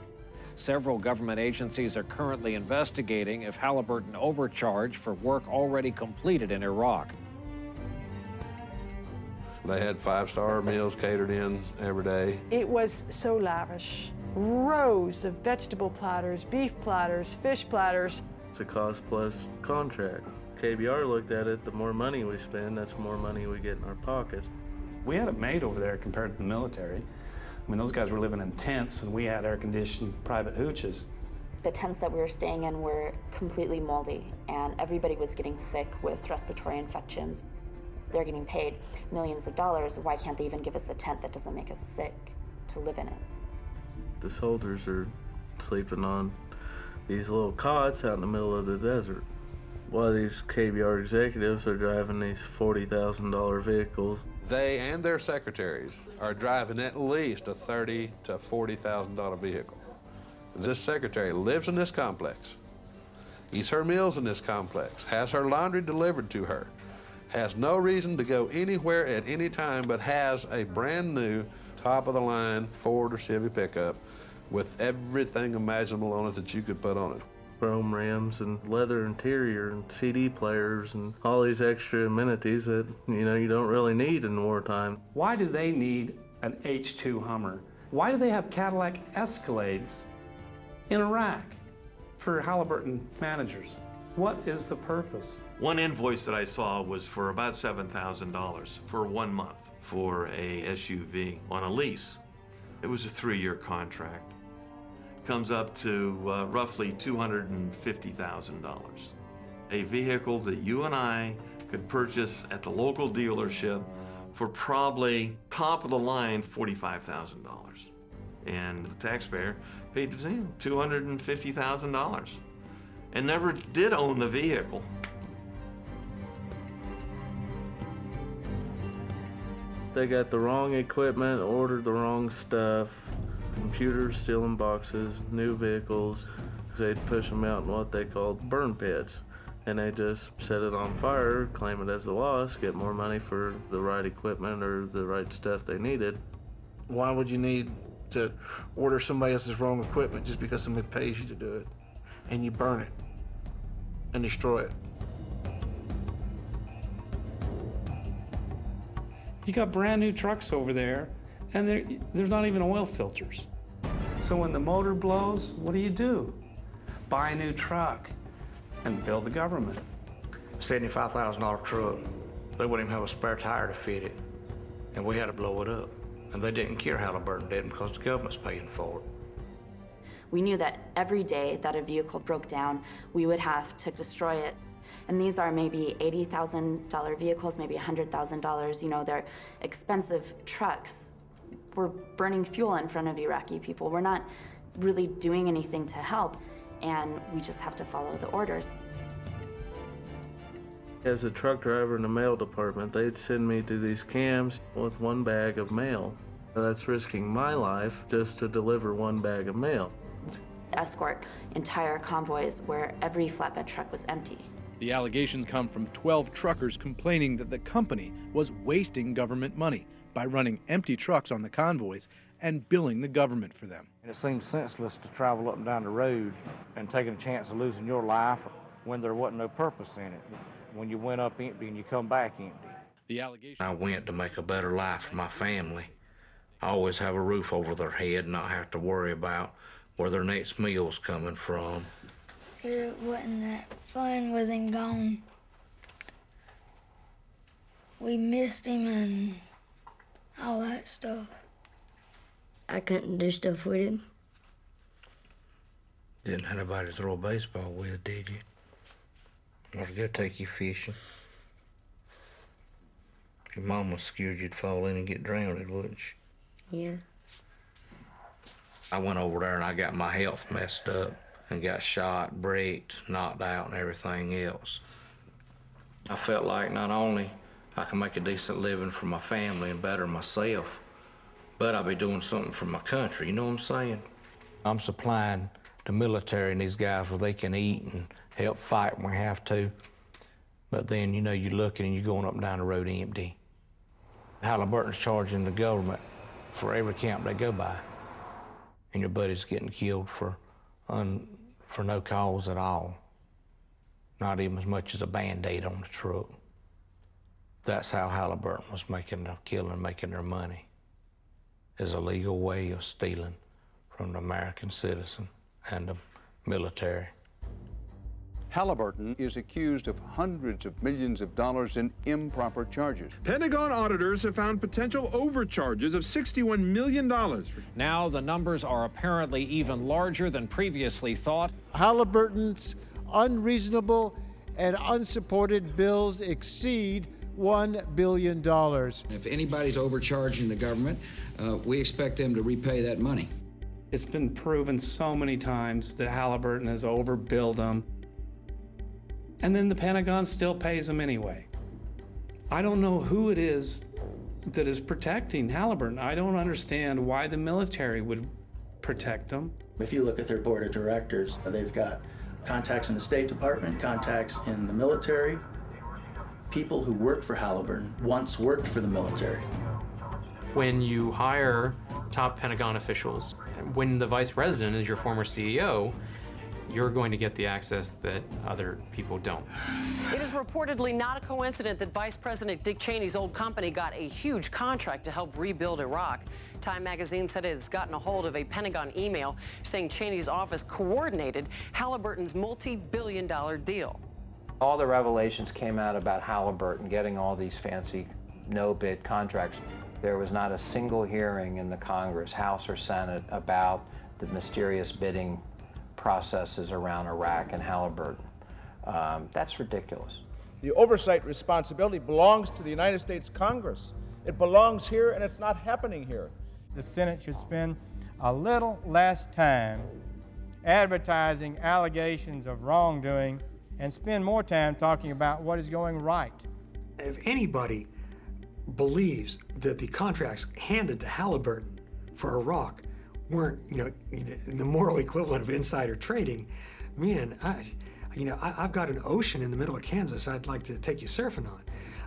Several government agencies are currently investigating if Halliburton overcharged for work already completed in Iraq. They had 5-star meals catered in every day. It was so lavish. Rows of vegetable platters, beef platters, fish platters. It's a cost-plus contract. KBR looked at it, the more money we spend, that's the more money we get in our pockets. We had it made over there compared to the military. I mean, those guys were living in tents, and we had air-conditioned private hooches. The tents that we were staying in were completely moldy, and everybody was getting sick with respiratory infections. They're getting paid millions of dollars. Why can't they even give us a tent that doesn't make us sick to live in it? The soldiers are sleeping on these little cots out in the middle of the desert, while these KBR executives are driving these $40,000 vehicles. They and their secretaries are driving at least a $30,000 to $40,000 vehicle. This secretary lives in this complex, eats her meals in this complex, has her laundry delivered to her, has no reason to go anywhere at any time, but has a brand new top-of-the-line Ford or Chevy pickup with everything imaginable on it that you could put on it. Chrome rims and leather interior and CD players and all these extra amenities that, you don't really need in wartime. Why do they need an H2 Hummer? Why do they have Cadillac Escalades in Iraq for Halliburton managers? What is the purpose? One invoice that I saw was for about $7,000 for 1 month for a SUV on a lease. It was a 3-year contract. Comes up to roughly $250,000. A vehicle that you and I could purchase at the local dealership for probably top of the line $45,000. And the taxpayer paid $250,000 and never did own the vehicle. They got the wrong equipment, ordered the wrong stuff. Computers still in boxes, new vehicles. They'd push them out in what they called burn pits. And they just set it on fire, claim it as a loss, get more money for the right equipment or the right stuff they needed. Why would you need to order somebody else's wrong equipment just because somebody pays you to do it? And you burn it and destroy it. You got brand new trucks over there, and there's not even oil filters. So when the motor blows, what do? Buy a new truck and build the government. $75,000 truck. They wouldn't even have a spare tire to fit it. And we had to blow it up. And they didn't care Halliburton did because the government's paying for it. We knew that every day that a vehicle broke down, we would have to destroy it. And these are maybe $80,000 vehicles, maybe $100,000. They're expensive trucks. We're burning fuel in front of Iraqi people. We're not really doing anything to help, and we just have to follow the orders. As a truck driver in the mail department, they'd send me to these camps with 1 bag of mail. That's risking my life just to deliver 1 bag of mail. Escort entire convoys where every flatbed truck was empty. The allegations come from 12 truckers complaining that the company was wasting government money by running empty trucks on the convoys and billing the government for them. And it seems senseless to travel up and down the road and taking a chance of losing your life when there wasn't no purpose in it. When you went up empty and you come back empty. The allegation. I went to make a better life for my family. I always have a roof over their head and not have to worry about where their next meal's coming from. It wasn't that fun with him gone. We missed him and all that stuff. I couldn't do stuff with him. Didn't have anybody to throw a baseball with, did you? Or to go take you fishing. Your mom was scared you'd fall in and get drowned, wouldn't she? Yeah. I went over there and I got my health messed up and got shot, bricked, knocked out, and everything else. I felt like not only I can make a decent living for my family and better myself, but I'll be doing something for my country, you know what I'm saying? I'm supplying the military and these guys where they can eat and help fight when we have to. But then, you know, you're looking and you're going up and down the road empty. Halliburton's charging the government for every camp they go by. And your buddy's getting killed for no cause at all. Not even as much as a Band-Aid on the truck. That's how Halliburton was making their killing, making their money. Is a legal way of stealing from the American citizen and the military. Halliburton is accused of hundreds of millions of dollars in improper charges. Pentagon auditors have found potential overcharges of $61 million. Now the numbers are apparently even larger than previously thought. Halliburton's unreasonable and unsupported bills exceed $1 billion. If anybody's overcharging the government, we expect them to repay that money. It's been proven so many times that Halliburton has overbilled them. And then the Pentagon still pays them anyway. I don't know who it is that is protecting Halliburton. I don't understand why the military would protect them. If you look at their board of directors, they've got contacts in the State Department, contacts in the military. People who work for Halliburton once worked for the military. When you hire top Pentagon officials, when the vice president is your former CEO, you're going to get the access that other people don't. It is reportedly not a coincidence that Vice President Dick Cheney's old company got a huge contract to help rebuild Iraq. Time magazine said it has gotten a hold of a Pentagon email saying Cheney's office coordinated Halliburton's multi-billion-dollar deal. All the revelations came out about Halliburton getting all these fancy no-bid contracts. There was not a single hearing in the Congress, House or Senate, about the mysterious bidding processes around Iraq and Halliburton. That's ridiculous. The oversight responsibility belongs to the United States Congress. It belongs here, and it's not happening here. The Senate should spend a little less time advertising allegations of wrongdoing and spend more time talking about what is going right. If anybody believes that the contracts handed to Halliburton for Iraq weren't, the moral equivalent of insider trading, man, I've got an ocean in the middle of Kansas I'd like to take you surfing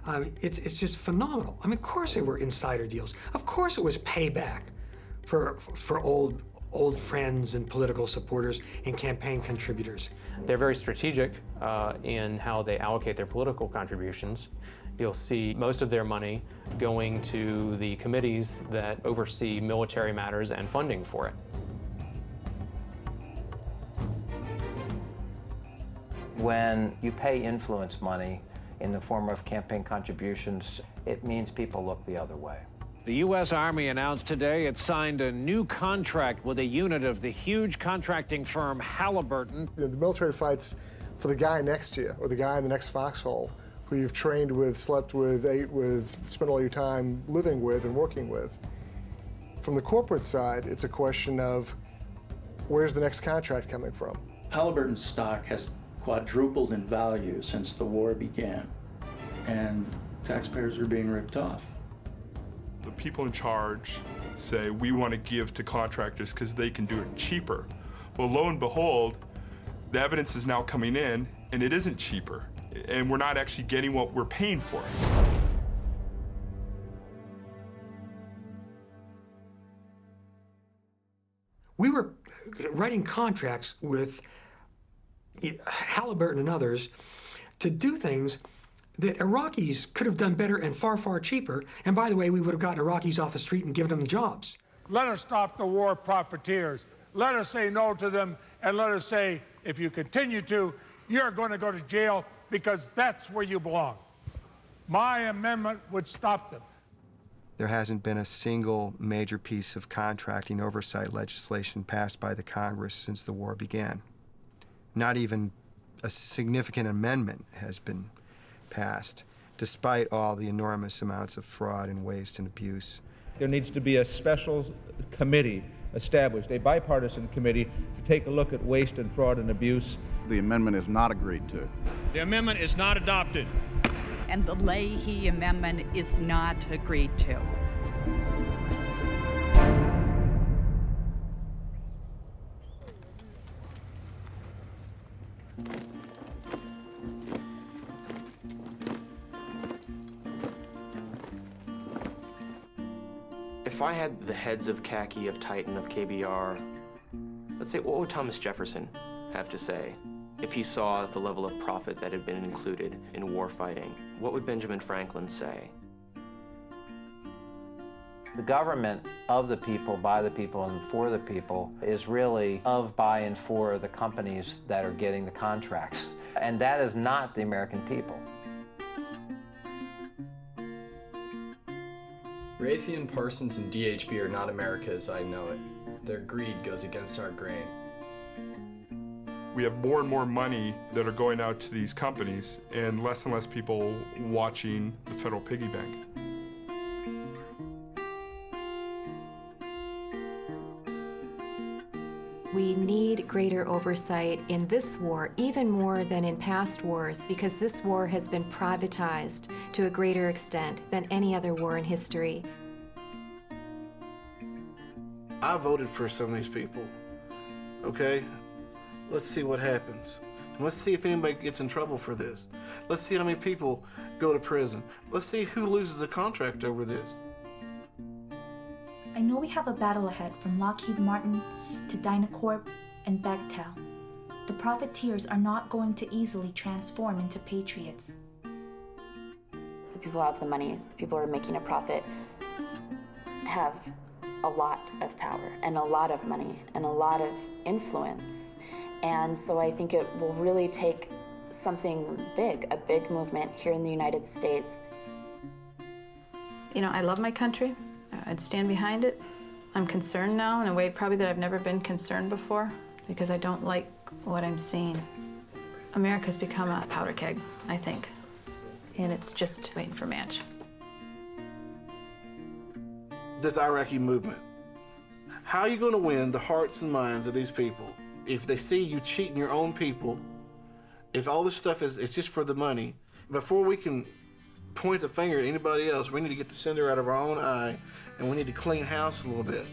on. It's just phenomenal. I mean, of course they were insider deals. Of course it was payback for old friends and political supporters and campaign contributors. They're very strategic in how they allocate their political contributions. You'll see most of their money going to the committees that oversee military matters and funding for it. When you pay influence money in the form of campaign contributions, it means people look the other way. The U.S. Army announced today it signed a new contract with a unit of the huge contracting firm Halliburton. The military fights for the guy next to you or the guy in the next foxhole who you've trained with, slept with, ate with, spent all your time living with and working with. From the corporate side, it's a question of where's the next contract coming from? Halliburton's stock has quadrupled in value since the war began, and taxpayers are being ripped off. The people in charge say, we want to give to contractors because they can do it cheaper. Well, lo and behold, the evidence is now coming in, and it isn't cheaper, and we're not actually getting what we're paying for. We were writing contracts with Halliburton and others to do things that Iraqis could have done better and far, far cheaper. And by the way, we would have gotten Iraqis off the street and given them jobs. Let us stop the war profiteers. Let us say no to them, and let us say, if you continue to, you're going to go to jail because that's where you belong. My amendment would stop them. There hasn't been a single major piece of contracting oversight legislation passed by the Congress since the war began. Not even a significant amendment has been passed, despite all the enormous amounts of fraud and waste and abuse. There needs to be a special committee established, a bipartisan committee, to take a look at waste and fraud and abuse. The amendment is not agreed to. The amendment is not adopted. And the Leahy amendment is not agreed to. If I had the heads of Khaki, of Titan, of KBR, let's say, what would Thomas Jefferson have to say if he saw the level of profit that had been included in war fighting? What would Benjamin Franklin say? The government of the people, by the people, and for the people is really of, by, and for the companies that are getting the contracts. And that is not the American people. Raytheon, Parsons, and DHB are not America as I know it. Their greed goes against our grain. We have more and more money that are going out to these companies and less people watching the federal piggy bank. We need greater oversight in this war, even more than in past wars, because this war has been privatized to a greater extent than any other war in history. I voted for some of these people, okay? Let's see what happens. And let's see if anybody gets in trouble for this. Let's see how many people go to prison. Let's see who loses a contract over this. I know we have a battle ahead from Lockheed Martin to Dynacorp and Bechtel. The profiteers are not going to easily transform into patriots. The people who have the money, the people who are making a profit, have a lot of power and a lot of money and a lot of influence. And so I think it will really take something big, a big movement here in the United States. You know, I love my country. I'd stand behind it. I'm concerned now in a way probably that I've never been concerned before because I don't like what I'm seeing. America's become a powder keg, I think, and it's just waiting for match. This Iraqi movement, how are you going to win the hearts and minds of these people if they see you cheating your own people, if all this stuff is just for the money? Before we can point the finger at anybody else, we need to get the cinder out of our own eye, and we need to clean house a little bit.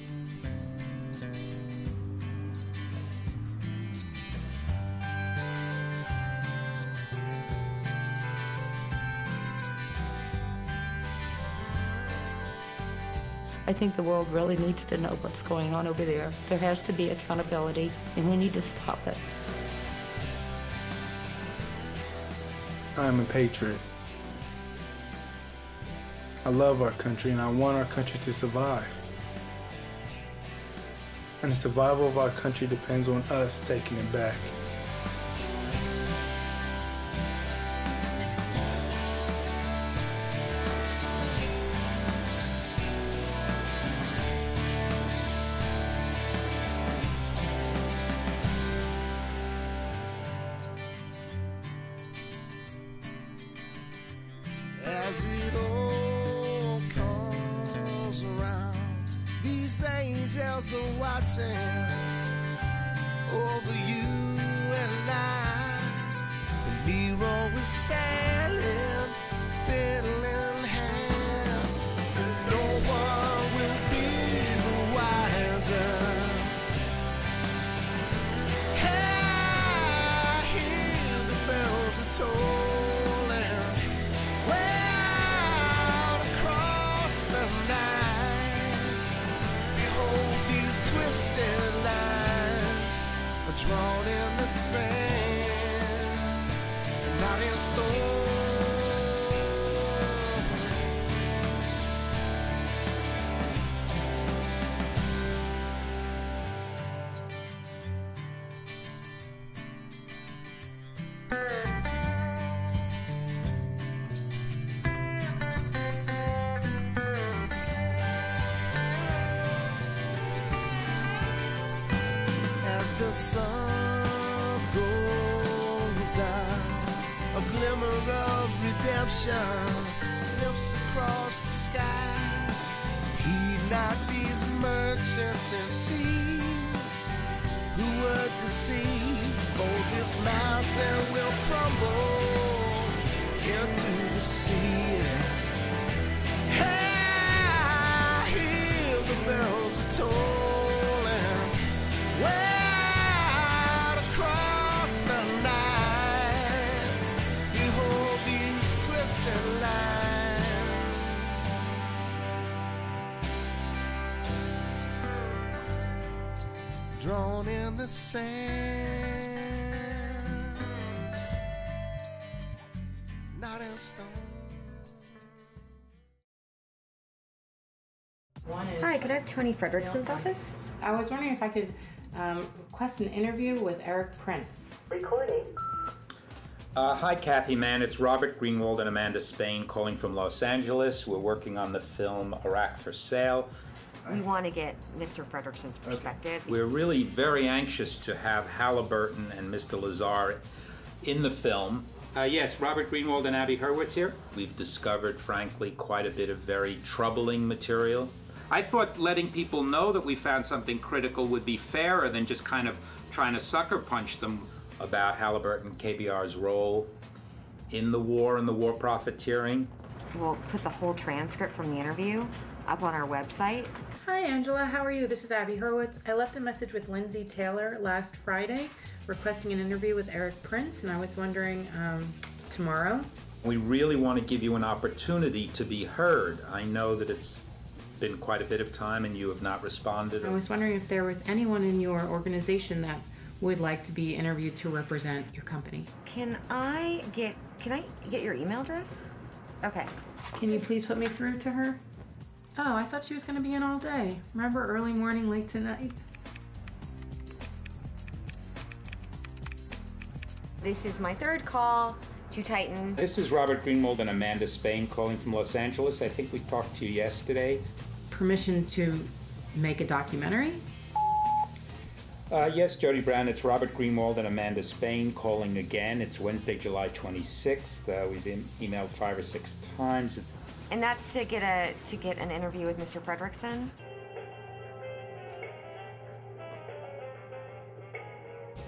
I think the world really needs to know what's going on over there. There has to be accountability, and we need to stop it. I'm a patriot. I love our country, and I want our country to survive. And the survival of our country depends on us taking it back. As it all comes around, these stars are watching over you and I. And we're always standing, fiddle in hand. No one will be the wiser. I hear the bells are tolling way out across the night. Behold, these twisted lines are drawn in the sand and not in stone. As the sun goes down, a glimmer of redemption lifts across the sky. Heed not these merchants and thieves who would deceive, for this mountain will crumble into the sea. Hey, I hear the bells are tolling way out across the night. Behold these twisted lines drawn in the sand, not in stone. Hi, could I have Tony Frederickson's office? I was wondering if I could request an interview with Eric Prince. Recording. Hi, Kathy Mann. It's Robert Greenwald and Amanda Spain calling from Los Angeles. We're working on the film Iraq for Sale. We want to get Mr. Frederickson's perspective. We're really very anxious to have Halliburton and Mr. Lazar in the film. Yes, Robert Greenwald and Abby Hurwitz here. We've discovered, frankly, quite a bit of very troubling material. I thought letting people know that we found something critical would be fairer than just kind of trying to sucker punch them about Halliburton KBR's role in the war and the war profiteering. We'll put the whole transcript from the interview up on our website. Hi, Angela. How are you? This is Abby Hurwitz. I left a message with Lindsay Taylor last Friday requesting an interview with Eric Prince, and I was wondering tomorrow. We really want to give you an opportunity to be heard. I know that it's been quite a bit of time and you have not responded. I was wondering if there was anyone in your organization that would like to be interviewed to represent your company. Can I get your email address? Okay. Can you please put me through to her? Oh, I thought she was going to be in all day. Remember, early morning, late tonight? This is my third call to Titan. This is Robert Greenwald and Amanda Spain calling from Los Angeles. I think we talked to you yesterday. Permission to make a documentary? Yes, Jody Brown, it's Robert Greenwald and Amanda Spain calling again. It's Wednesday, July 26th. We've been emailed 5 or 6 times. And that's to get an interview with Mr. Frederickson?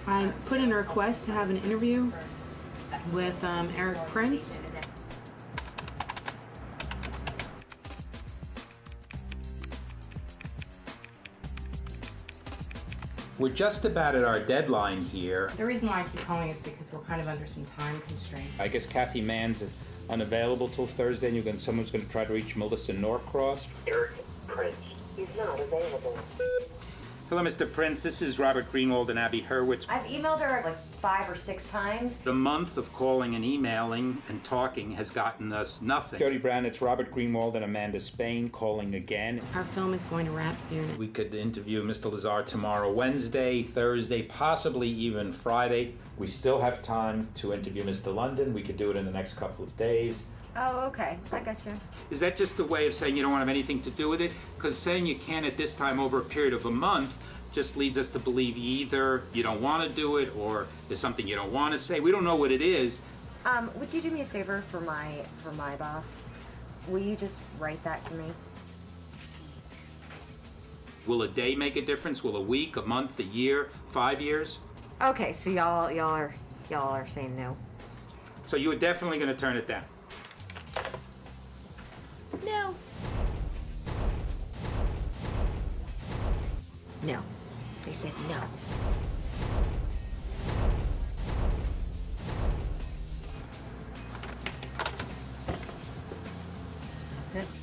I put in a request to have an interview with Eric Prince. We're just about at our deadline here. The reason why I keep calling is because we're kind of under some time constraints. I guess Kathy Mann's unavailable till Thursday, and someone's going to try to reach Melissa Norcross. Eric Prince. He's not available. Hello, Mr. Prince. This is Robert Greenwald and Abby Hurwitz. I've emailed her like 5 or 6 times. The month of calling and emailing and talking has gotten us nothing. Jody Brown, it's Robert Greenwald and Amanda Spain calling again. Our film is going to wrap soon. We could interview Mr. Lazar tomorrow, Wednesday, Thursday, possibly even Friday. We still have time to interview Mr. London. We could do it in the next couple of days. Oh, okay. I got you. Is that just a way of saying you don't want to have anything to do with it? Because saying you can at this time over a period of a month just leads us to believe either you don't want to do it or there's something you don't want to say. We don't know what it is. Would you do me a favor for my boss? Will you just write that to me? Will a day make a difference? Will a week, a month, a year, 5 years? Okay, so y'all are saying no. So you were definitely going to turn it down? No. No. They said no. That's it.